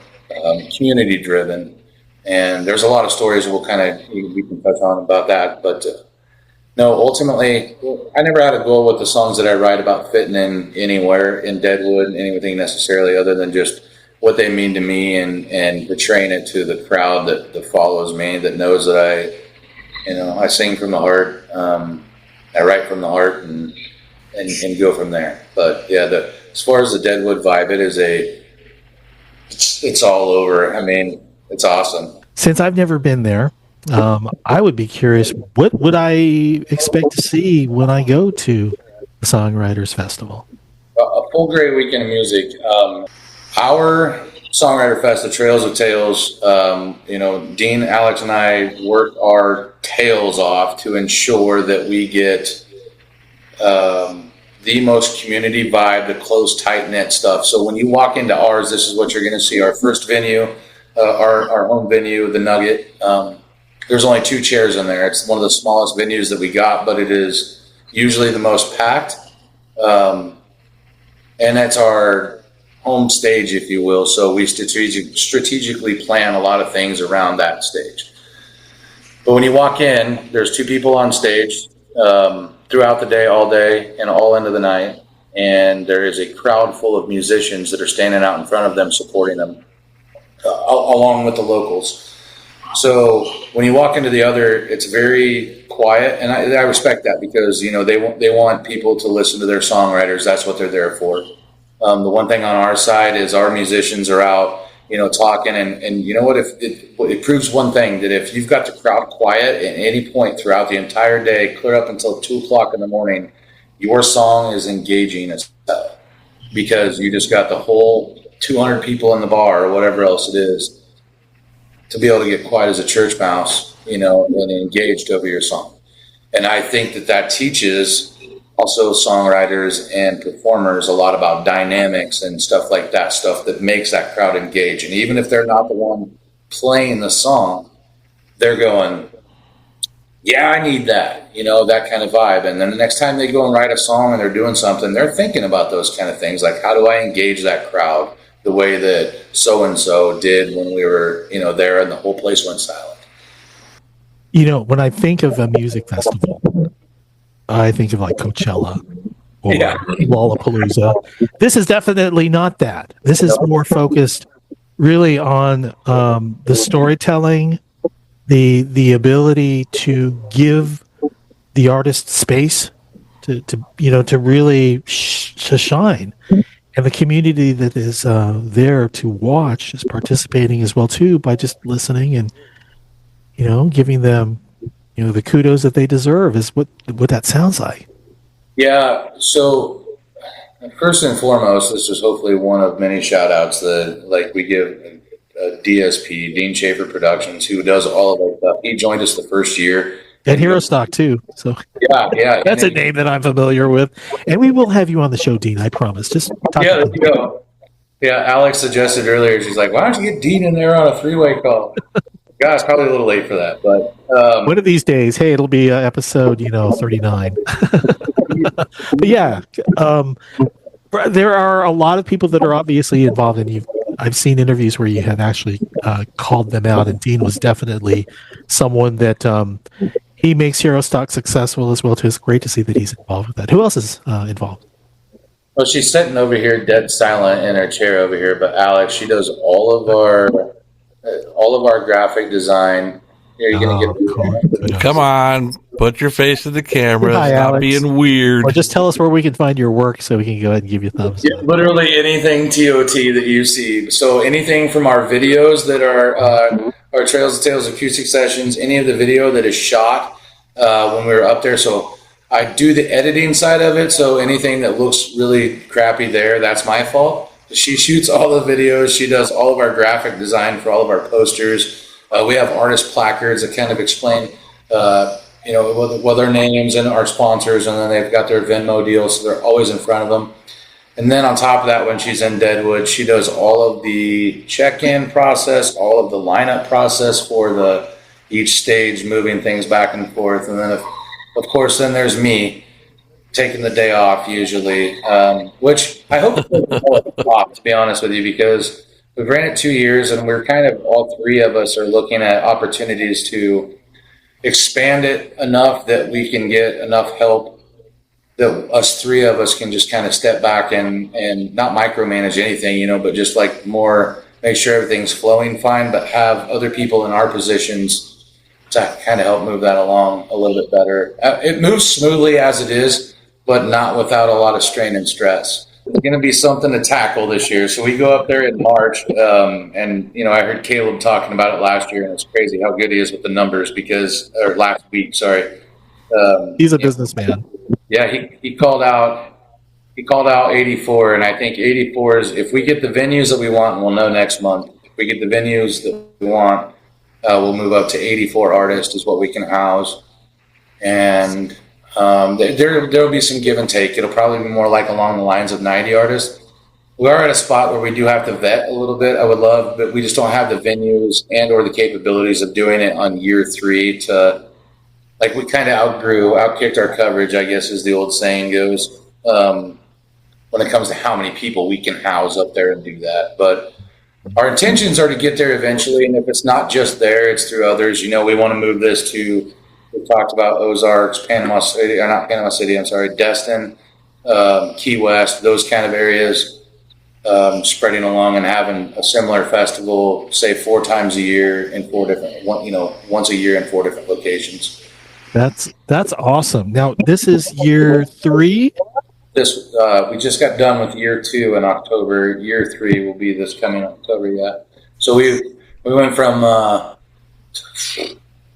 community driven, and there's a lot of stories we can touch on about that. But no, ultimately, I never had a goal with the songs that I write about fitting in anywhere in Deadwood, anything necessarily other than just what they mean to me and portraying it to the crowd that follows me, that knows that I sing from the heart. I write from the heart and go from there. But yeah, as far as the Deadwood vibe, it's all over. I mean, it's awesome. Since I've never been there, I would be curious, what would I expect to see when I go to the Songwriters Festival? A full great weekend of music. Our Songwriter Fest, the Trails of Tales, Dean, Alex, and I work our tails off to ensure that we get the most community vibe, the close, tight-knit stuff. So when you walk into ours, this is what you're going to see. Our first venue, our home venue, the Nugget, there's only 2 chairs in there. It's one of the smallest venues that we got, but it is usually the most packed. And that's our home stage, if you will. So we strategically plan a lot of things around that stage. But when you walk in, there's 2 people on stage throughout the day, all day, and all into the night. And there is a crowd full of musicians that are standing out in front of them, supporting them, along with the locals. So when you walk into the other, it's very quiet, and I respect that because they want people to listen to their songwriters. That's what they're there for. The one thing on our side is our musicians are out, talking, and you know what? If it proves one thing, that if you've got the crowd quiet at any point throughout the entire day, clear up until 2:00 in the morning, your song is engaging as hell because you just got the whole 200 people in the bar or whatever else it is to be able to get quiet as a church mouse, and engaged over your song. And I think that teaches also songwriters and performers a lot about dynamics and stuff like that, stuff that makes that crowd engage. And even if they're not the one playing the song, they're going, yeah, I need that, that kind of vibe. And then the next time they go and write a song and they're doing something, they're thinking about those kind of things. Like, how do I engage that crowd the way that so-and-so did when we were, there and the whole place went silent? When I think of a music festival, I think of like Coachella or Lollapalooza. This is definitely not that. This is more focused really on the storytelling, the ability to give the artist space to really to shine, and the community that is there to watch is participating as well too by just listening and giving them the kudos that they deserve is what that sounds like. Yeah. So first and foremost, this is hopefully one of many shout outs that we give DSP, Dean Schaefer Productions, who does all of that stuff. He joined us the first year. And Hero Stock too. So yeah. That's a name that I'm familiar with. And we will have you on the show, Dean, I promise. Just talk there you go. Yeah, Alex suggested earlier, she's like, why don't you get Dean in there on a 3-way call? Gosh, probably a little late for that, but one of these days, hey, it'll be episode 39. But yeah, there are a lot of people that are obviously involved, and I've seen interviews where you have actually called them out, and Dean was definitely someone that he makes Hero Stock successful as well too. It's great to see that he's involved with that. Who else is involved? Well, she's sitting over here, dead silent in her chair over here. But Alex, she does all of our graphic design. Are you going to Oh, get? cool. Come on, put your face in the camera. Hi, Stop Alex. being weird. Or just tell us where we can find your work so we can go ahead and give you thumbs Yeah, up. literally anything TOT that you see. So anything from our videos that are our Trails to Tales acoustic sessions, any of the video that is shot when we were up there. So I do the editing side of it. So anything that looks really crappy there, that's my fault. She shoots all the videos. She does all of our graphic design for all of our posters. We have artist placards that kind of explain, what their names and our sponsors, and then they've got their Venmo deals, so they're always in front of them. And then on top of that, when she's in Deadwood, she does all of the check-in process, all of the lineup process for each stage, moving things back and forth. And then, of course, then there's me taking the day off usually, which I hope it's off, to be honest with you, because we've ran it 2 years and we're kind of, all three of us are looking at opportunities to expand it enough that we can get enough help that us three of us can just kind of step back and not micromanage anything, but just like more make sure everything's flowing fine, but have other people in our positions to kind of help move that along a little bit better. It moves smoothly as it is, but not without a lot of strain and stress. It's going to be something to tackle this year. So we go up there in March, and I heard Caleb talking about it last year, and it's crazy how good he is with the numbers or last week, sorry. He's a businessman. Yeah, he called out 84, and I think 84 is, if we get the venues that we want, and we'll know next month. If we get the venues that we want, we'll move up to 84 artists is what we can house, and there'll be some give and take. It'll probably be more like along the lines of 90 artists. We are at a spot where we do have to vet a little bit. I would love, but we just don't have the venues and or the capabilities of doing it on year 3 to. Like, we kind of outkicked our coverage, I guess, as the old saying goes, when it comes to how many people we can house up there and do that. But our intentions are to get there eventually, and if it's not just there, it's through others. We want to move this to, we talked about Ozarks, Panama City, or not Panama City, I'm sorry, Destin, Key West, those kind of areas, spreading along and having a similar festival, say 4 times a year in 4 different, once a year in 4 different locations. That's awesome. Now, this is year 3. This we just got done with year 2 in October. Year 3 will be this coming October. Yeah. So we went from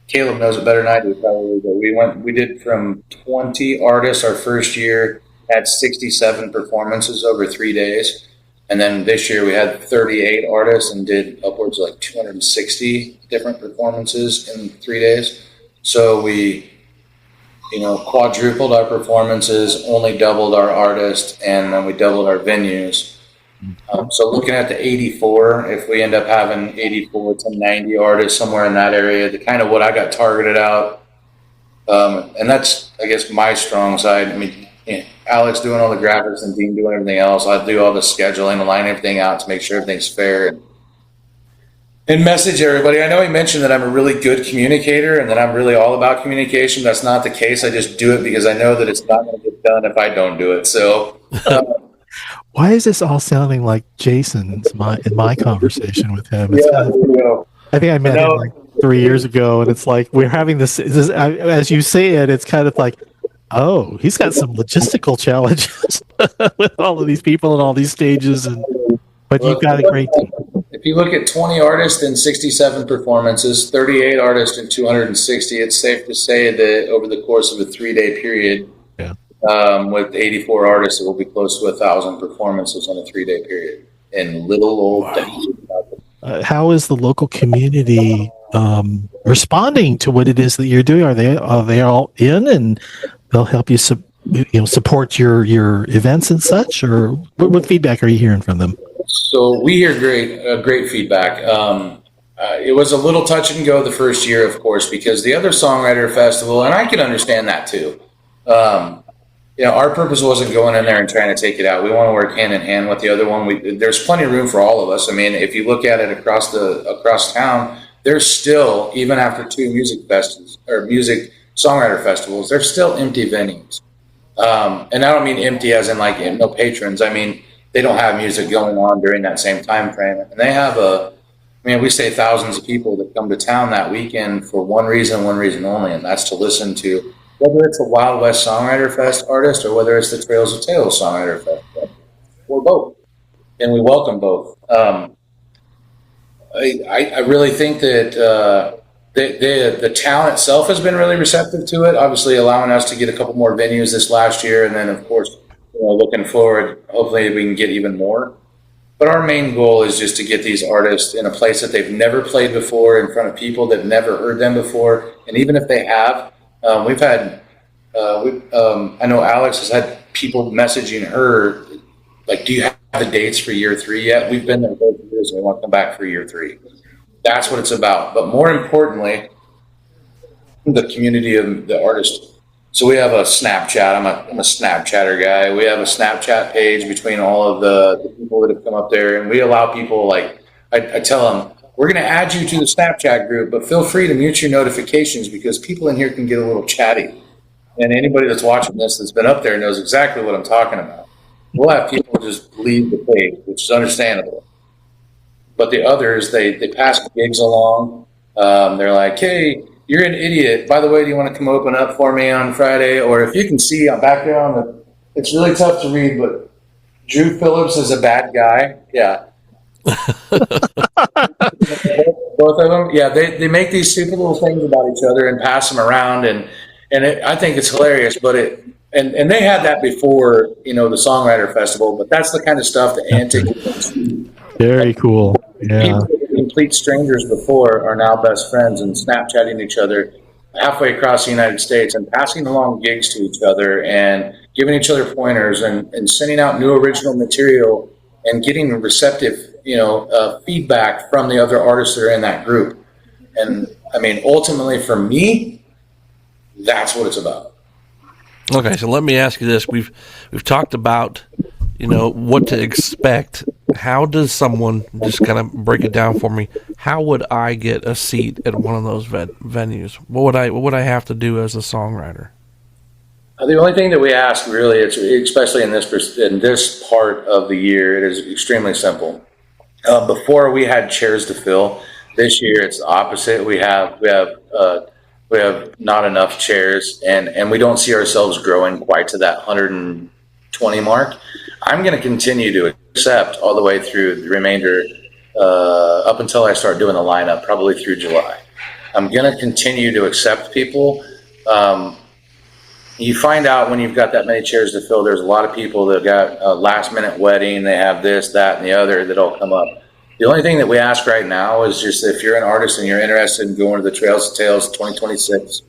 Caleb knows it better than I do probably, but we did from 20 artists our first year, had 67 performances over 3 days, and then this year we had 38 artists and did upwards of like 260 different performances in 3 days. So we, quadrupled our performances, only doubled our artists, and then we doubled our venues. So looking at the 84, if we end up having 84 to 90 artists somewhere in that area, the kind of what I got targeted out, and that's, I guess, my strong side. I mean, Alex doing all the graphics and Dean doing everything else. I do all the scheduling and line everything out to make sure everything's fair. And message everybody. I know he mentioned that I'm a really good communicator and that I'm really all about communication. That's not the case. I just do it because I know that it's not going to get done if I don't do it. So, why is this all sounding like Jason's in my conversation with him? I think I met him like 3 years ago, and it's like we're having this as you say it, it's kind of like, oh, he's got some logistical challenges with all of these people and all these stages, but you've got a great team. If you look at 20 artists and 67 performances, 38 artists and 260, it's safe to say that over the course of a 3-day period, with 84 artists, it will be close to 1,000 performances in a 3-day period in little old things. How is the local community responding to what it is that you're doing? Are they all in and they'll help you support your events and such, or what feedback are you hearing from them? So we hear great feedback. It was a little touch and go the first year, of course, because the other Songwriter Festival, and I can understand that too. Our purpose wasn't going in there and trying to take it out. We want to work hand in hand with the other one. There's plenty of room for all of us. I mean, if you look at it across town, there's still, even after 2 music festivals or music songwriter festivals, there's still empty venues. And I don't mean empty as in like no patrons. I mean, they don't have music going on during that same time frame. And they have we say thousands of people that come to town that weekend for one reason only, and that's to listen to whether it's a Wild West Songwriter Fest artist or whether it's the Trails of Tales Songwriter Fest, or both. And we welcome both. I really think that the talent itself has been really receptive to it, obviously allowing us to get a couple more venues this last year. And then, of course, looking forward, hopefully we can get even more. But our main goal is just to get these artists in a place that they've never played before, in front of people that never heard them before. And even if they have, we've had, I know Alex has had people messaging her, like, do you have the dates for year 3 yet? We've been there both years and we want to come back for year 3. That's what it's about. But more importantly, the community of the artists. So we have a Snapchat. I'm a Snapchatter guy. We have a Snapchat page between all of the people that have come up there, and we allow people, like, I tell them, we're going to add you to the Snapchat group, but feel free to mute your notifications because people in here can get a little chatty. And anybody that's watching this that's been up there knows exactly what I'm talking about. We'll have people just leave the page, which is understandable. But the others, they pass gigs along. They're like, hey, you're an idiot. By the way, do you want to come open up for me on Friday? Or if you can see, I'm back there it's really tough to read, but Drew Phillips is a bad guy. Yeah. Both of them. Yeah, they make these stupid little things about each other and pass them around. And I think it's hilarious, but and they had that before, the Songwriter Festival, but that's the kind of stuff that antics. Very cool. Yeah. People that were complete strangers before are now best friends and Snapchatting each other halfway across the United States and passing along gigs to each other and giving each other pointers and sending out new original material and getting receptive, feedback from the other artists that are in that group. And I mean, ultimately for me, that's what it's about. Okay, so let me ask you this: we've talked about what to expect. How does someone, just kind of break it down for me? How would I get a seat at one of those venues? What would I have to do as a songwriter? The only thing that we ask, really, it's especially in this part of the year, it is extremely simple. Before we had chairs to fill. This year it's the opposite. We have not enough chairs, and we don't see ourselves growing quite to that 120 mark. I'm going to continue to accept all the way through the remainder, up until I start doing the lineup, probably through July. I'm going to continue to accept people. You find out when you've got that many chairs to fill, there's a lot of people that got a last minute wedding. They have this, that, and the other that all come up. The only thing that we ask right now is just if you're an artist and you're interested in going to the Trails of Tales 2026,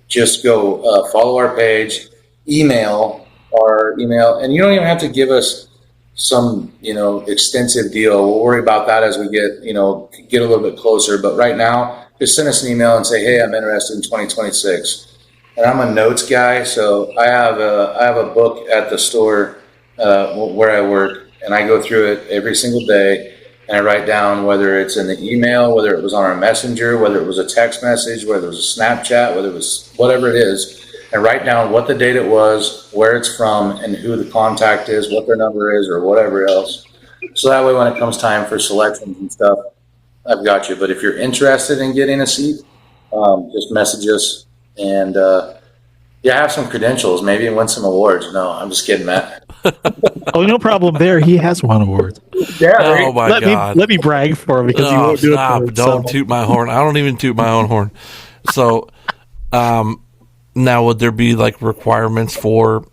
just go follow our page, email our email, and you don't even have to give us some extensive deal. We'll worry about that as we get a little bit closer. But right now, just send us an email and say, hey, I'm interested in 2026. And I'm a notes guy, so I have a book at the store where I work, and I go through it every single day. And I write down whether it's in the email, whether it was on our messenger, whether it was a text message, whether it was a Snapchat, whether it was whatever it is, and write down what the date it was, where it's from, and who the contact is, what their number is, or whatever else. So that way when it comes time for selections and stuff, I've got you. But if you're interested in getting a seat, just message us and have some credentials, maybe win some awards. No, I'm just kidding, Matt. Oh, no problem there. He has won awards. Yeah. Oh my God. Let me brag for him because he won't do it for himself. Don't toot my horn. I don't even toot my own horn. So, now would there be like requirements for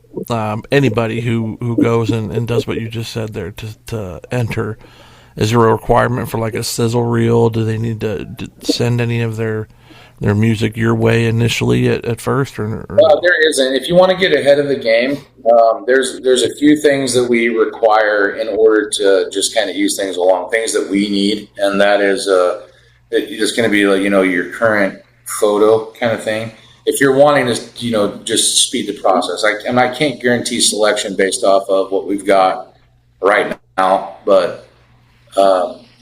anybody who goes and does what you just said there to enter? Is there a requirement for like a sizzle reel? Do they need to send any of their music your way initially at first, or? There isn't. If you want to get ahead of the game, there's a few things that we require in order to just kind of ease things along, things that we need, and that is it's going to be like your current photo kind of thing. If you're wanting to just speed the process, I can't guarantee selection based off of what we've got right now, but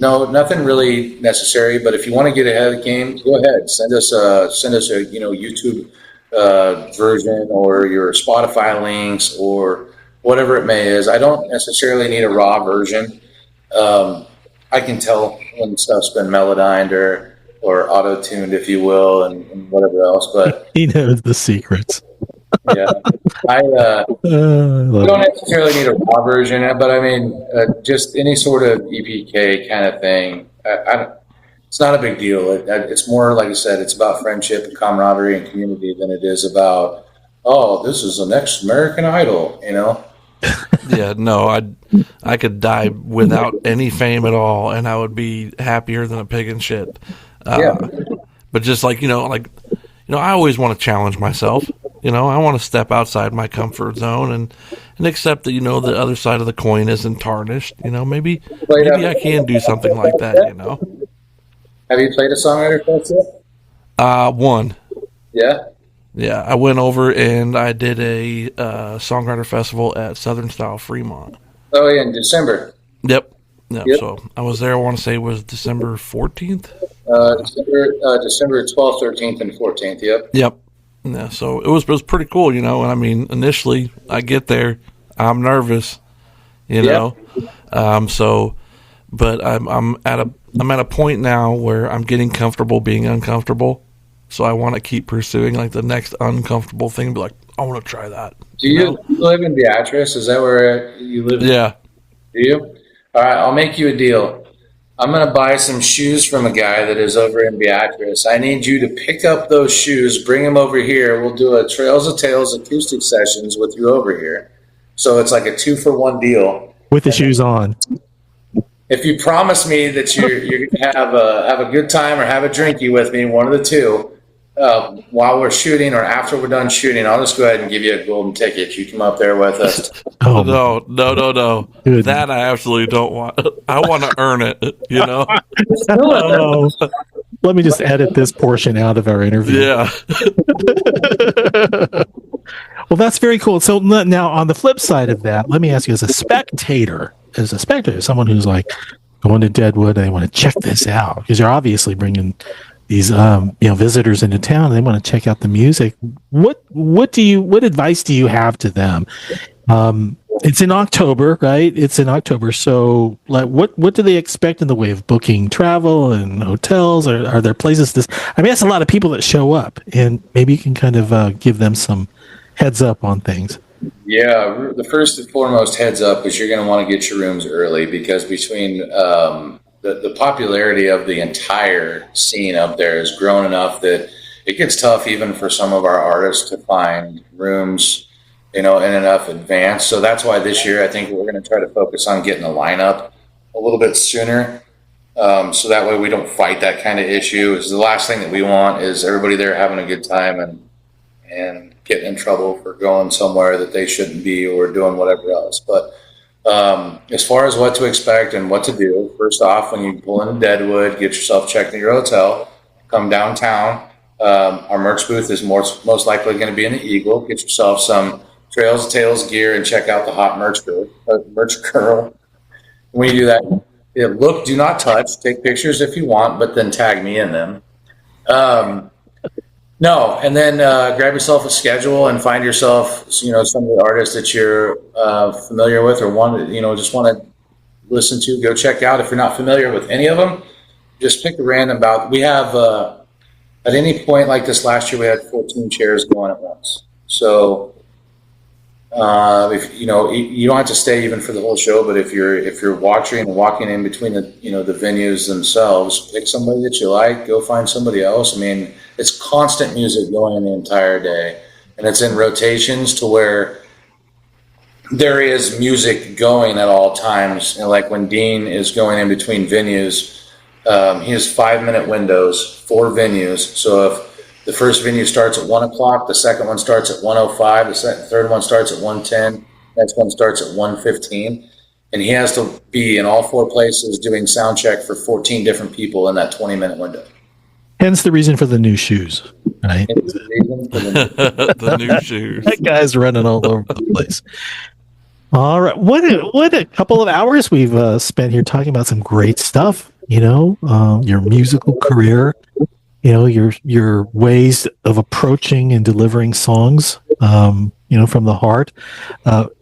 no, nothing really necessary. But if you want to get ahead of the game, go ahead. Send us a YouTube version or your Spotify links or whatever it may is. I don't necessarily need a raw version. I can tell when stuff's been melodined or auto-tuned, if you will, and whatever else. But He knows the secrets. yeah, I don't necessarily need a raw version, but I mean, just any sort of EPK kind of thing. It's not a big deal. It's more, like I said, it's about friendship and camaraderie and community than it is about, oh, this is the next American Idol, you know? Yeah, no, I could die without any fame at all, and I would be happier than a pig in shit. Yeah. But just like I always want to challenge myself. I want to step outside my comfort zone and accept that the other side of the coin isn't tarnished. Maybe I can do something like that. Have you played a Songwriter Fest yet? One. Yeah. Yeah, I went over and I did a Songwriter Festival at Southern Style Fremont. Oh, yeah, in December. Yep. So I was there, I want to say it was December 14th? December 12th, 13th, and 14th, yep. Yep. Yeah, so it was pretty cool, and I mean, initially I get there, I'm nervous, but I'm at a point now where I'm getting comfortable being uncomfortable. So I want to keep pursuing like the next uncomfortable thing. Be like, I want to try that. Do you live in Beatrice? Is that where you live? Yeah. Do you? All right, I'll make you a deal. I'm going to buy some shoes from a guy that is over in Beatrice. I need you to pick up those shoes, bring them over here. We'll do a Trails of Tales acoustic sessions with you over here. So it's like a 2-for-1 deal. With the shoes on. If you promise me that you're going to have a good time or have a drinky with me, one of the two, while we're shooting or after we're done shooting, I'll just go ahead and give you a golden ticket. You come up there with us. Oh, no. Good. That I absolutely don't want. I want to earn it, Oh, let me just edit this portion out of our interview. Yeah. Well, that's very cool. So now on the flip side of that, let me ask you as a spectator, someone who's like going to Deadwood and they want to check this out because you're obviously bringing these visitors into town and they want to check out the music. What advice do you have to them? It's in October, right? It's in October. So like what do they expect in the way of booking travel and hotels? Or are there places that's a lot of people that show up, and maybe you can kind of give them some heads up on things. Yeah, the first and foremost heads up is you're going to want to get your rooms early because between the popularity of the entire scene up there has grown enough that it gets tough even for some of our artists to find rooms, in enough advance. So that's why this year I think we're going to try to focus on getting the lineup a little bit sooner. So that way we don't fight that kind of issue. Is the last thing that we want is everybody there having a good time and getting in trouble for going somewhere that they shouldn't be or doing whatever else. But as far as what to expect and what to do, first off, when you pull into Deadwood, get yourself checked in your hotel, come downtown. Our merch booth is most likely going to be in the Eagle. Get yourself some Trails of Tales gear and check out the hot merch girl. When you do that, do not touch, take pictures if you want, but then tag me in them. No, and then grab yourself a schedule and find yourself, some of the artists that you're familiar with or just want to listen to, go check out. If you're not familiar with any of them, just pick a random bout. We have, at any point like this last year, we had 14 chairs going at once. So, if you don't have to stay even for the whole show, but if you're watching and walking in between the venues themselves, pick somebody that you like, go find somebody else. I mean, it's constant music going the entire day, and it's in rotations to where there is music going at all times. And like when Dean is going in between venues, he has 5-minute windows, 4 venues. So if the first venue starts at 1 o'clock, the second one starts at 1:05, the third one starts at 1:10, next one starts at 1:15, and he has to be in all 4 places doing sound check for 14 different people in that 20-minute window. Hence the reason for the new shoes, right? The new shoes. That guy's running all over the place. All right, what a couple of hours we've spent here talking about some great stuff. Your musical career. your ways of approaching and delivering songs, from the heart,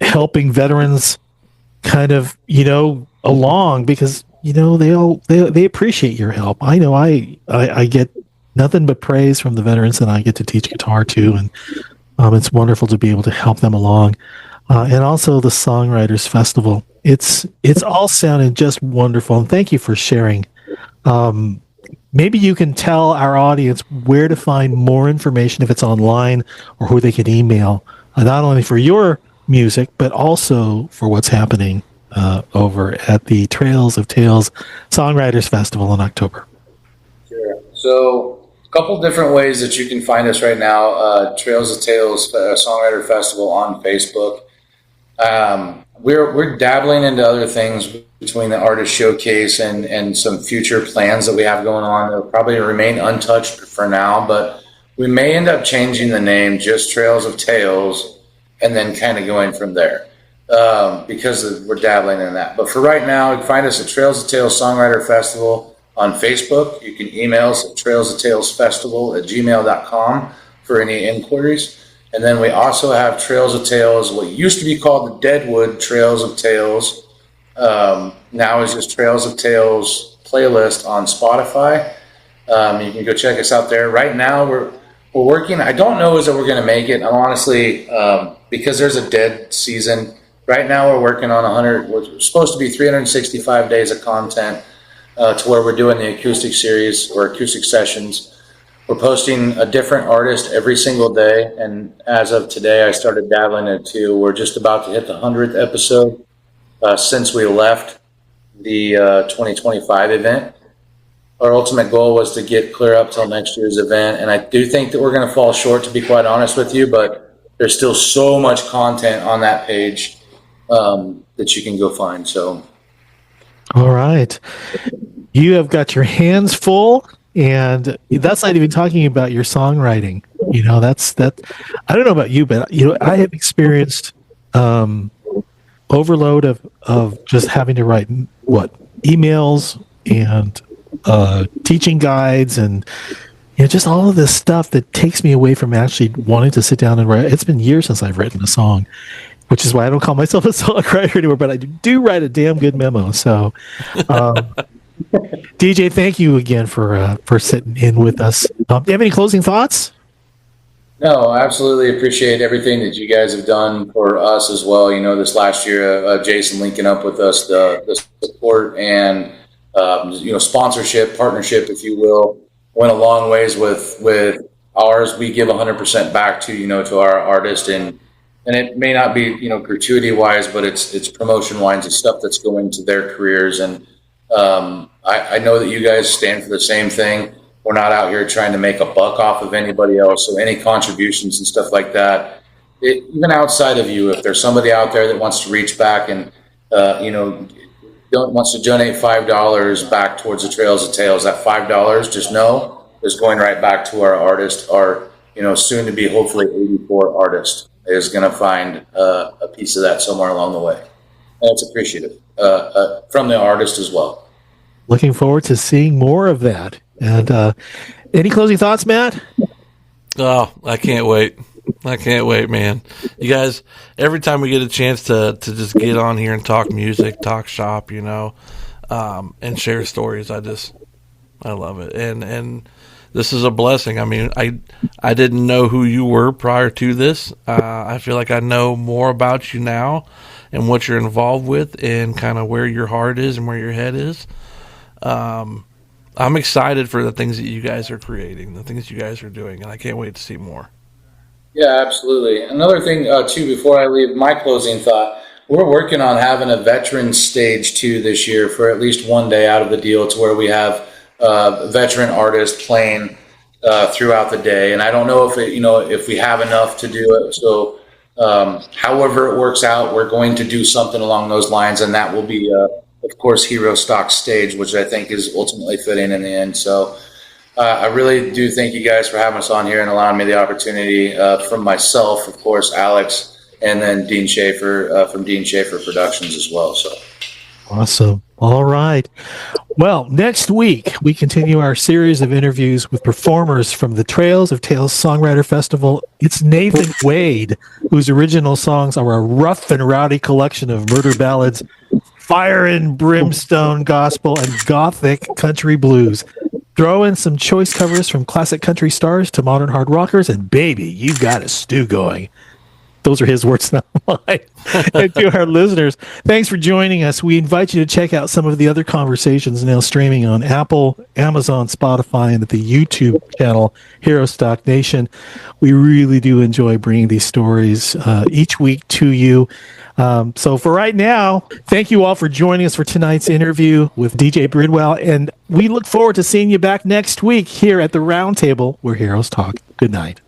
helping veterans kind of, along because, they appreciate your help. I know I get nothing but praise from the veterans that I get to teach guitar to. And it's wonderful to be able to help them along. And also the Songwriters Festival. It's all sounded just wonderful. And thank you for sharing. Maybe you can tell our audience where to find more information if it's online or who they can email, not only for your music, but also for what's happening over at the Trails of Tales Songwriters Festival in October. Sure. So a couple different ways that you can find us right now. Trails of Tales Songwriter Festival on Facebook. We're dabbling into other things between the artist showcase and some future plans that we have going on. They'll probably remain untouched for now, but we may end up changing the name just Trails of Tales and then kind of going from there because we're dabbling in that. But for right now, you can find us at Trails of Tales Songwriter Festival on Facebook. You can email us at trailsoftalesfestival@gmail.com for any inquiries. And then we also have Trails of Tales, what used to be called the Deadwood Trails of Tales. Now is just Trails of Tales playlist on Spotify. You can go check us out there. Right now we're working. I don't know is that we're going to make it. I'm honestly, because there's a dead season. Right now we're working on 100. We're supposed to be 365 days of content to where we're doing the acoustic series or acoustic sessions. We're posting a different artist every single day, and as of today, I started dabbling into. We're just about to hit the 100th episode since we left the 2025 event. Our ultimate goal was to get clear up till next year's event, and I do think that we're going to fall short, to be quite honest with you, but there's still so much content on that page that you can go find. So, all right. You have got your hands full. And that's not even talking about your songwriting. That's that. I don't know about you, but I have experienced overload of just having to write emails and teaching guides and just all of this stuff that takes me away from actually wanting to sit down and write. It's been years since I've written a song, which is why I don't call myself a songwriter anymore. But I do write a damn good memo. So. DJ, thank you again for sitting in with us. Do you have any closing thoughts? No, I absolutely appreciate everything that you guys have done for us as well. This last year, Jason linking up with us, the support and sponsorship, partnership, if you will, went a long ways with ours. We give 100% back to to our artist, and it may not be gratuity wise, but it's promotion wise. It's stuff that's going to their careers and. I know that you guys stand for the same thing. We're not out here trying to make a buck off of anybody else. So any contributions and stuff like that, even outside of you, if there's somebody out there that wants to reach back and, wants to donate $5 back towards the Trails of Tales, that $5, just know is going right back to our artist, our, soon to be hopefully 84 artist is going to find a piece of that somewhere along the way. And it's appreciative from the artist as well. Looking forward to seeing more of that. And any closing thoughts, Matt? Oh, I can't wait. I can't wait, man. You guys, every time we get a chance to just get on here and talk music, talk shop, and share stories, I love it. And this is a blessing. I mean, I didn't know who you were prior to this. I feel like I know more about you now and what you're involved with and kind of where your heart is and where your head is. I'm excited for the things that you guys are creating, the things you guys are doing, and I can't wait to see more. Yeah, absolutely. Another thing, too, before I leave, my closing thought, we're working on having a veteran stage 2 this year for at least one day out of the deal to where we have veteran artists playing throughout the day. And I don't know if we have enough to do it. So however it works out, we're going to do something along those lines, and that will be of course, Hero Stock stage, which I think is ultimately fitting in the end. So I really do thank you guys for having us on here and allowing me the opportunity from myself, of course, Alex, and then Dean Schaefer from Dean Schaefer Productions as well. So awesome. All right. Well, next week, we continue our series of interviews with performers from the Trails of Tales Songwriter Festival. It's Nathan Wade, whose original songs are a rough and rowdy collection of murder ballads, fire and brimstone gospel, and gothic country blues. Throw in some choice covers from classic country stars to modern hard rockers, and baby, you've got a stew going. Those are his words, not mine. And to our listeners, thanks for joining us. We invite you to check out some of the other conversations now streaming on Apple, Amazon, Spotify, and at the YouTube channel, Hero Stock Nation. We really do enjoy bringing these stories each week to you. So for right now, thank you all for joining us for tonight's interview with DJ Bridwell. And we look forward to seeing you back next week here at the Round Table where Heroes Talk. Good night.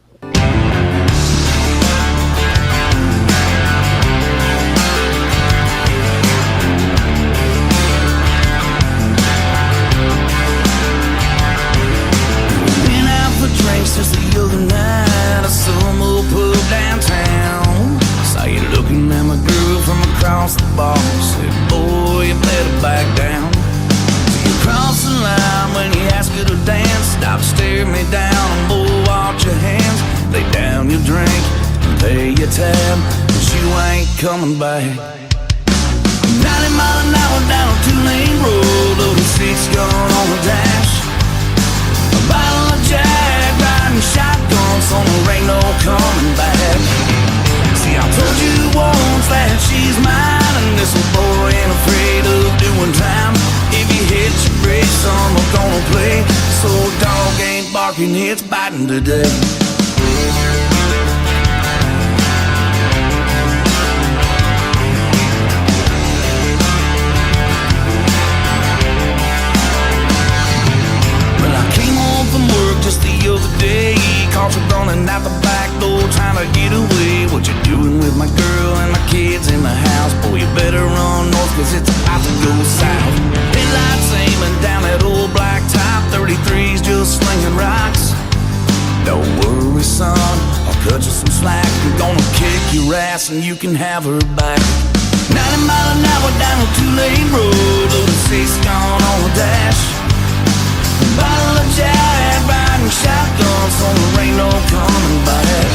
Since the other night, I saw some old pub downtown. Saw you looking at my girl from across the bar. Said, boy, you better back down. So you crossed the line when you asked her to dance. Stop staring me down and boy, watch your hands. Lay down your drink and pay your tab, 'cause you ain't coming back. 90 mile an hour down a two-lane road, loaded six gun on the dash. A bottle of Jack, riding shotgun, so there ain't no coming back. See, I told you once that she's mine, and this old boy ain't afraid of doing time. If you hit your brakes, son, we're gonna play. So dog ain't barking, it's biting today. Just the other day, caught you running out the back door trying to get away. What you doing with my girl and my kids in the house? Boy, you better run north, 'cause it's about to go south. Headlights aiming down that old black top, 33's just slinging rocks. Don't worry, son, I'll cut you some slack. I'm gonna kick your ass and you can have her back. 90 mile an hour down a two-lane road, loaded six gun on the dash. Bottle of Jack, riding shotgun, so there ain't no coming back.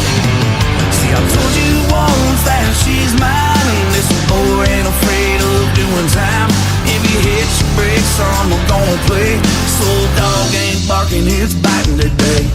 See, I told you once that she's mine, and this boy ain't afraid of doing time. If you hit your brakes, son, we're gonna play. So dog ain't barking, it's biting today.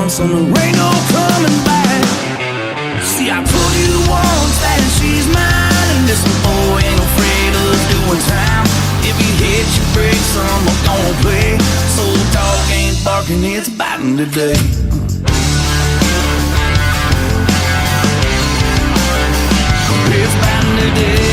So there ain't no coming back. See, I told you once that she's mine, and this boy ain't afraid of doing time. If you hit your brakes, son, we're gonna play. So dog ain't barking, it's biting today. It's biting today.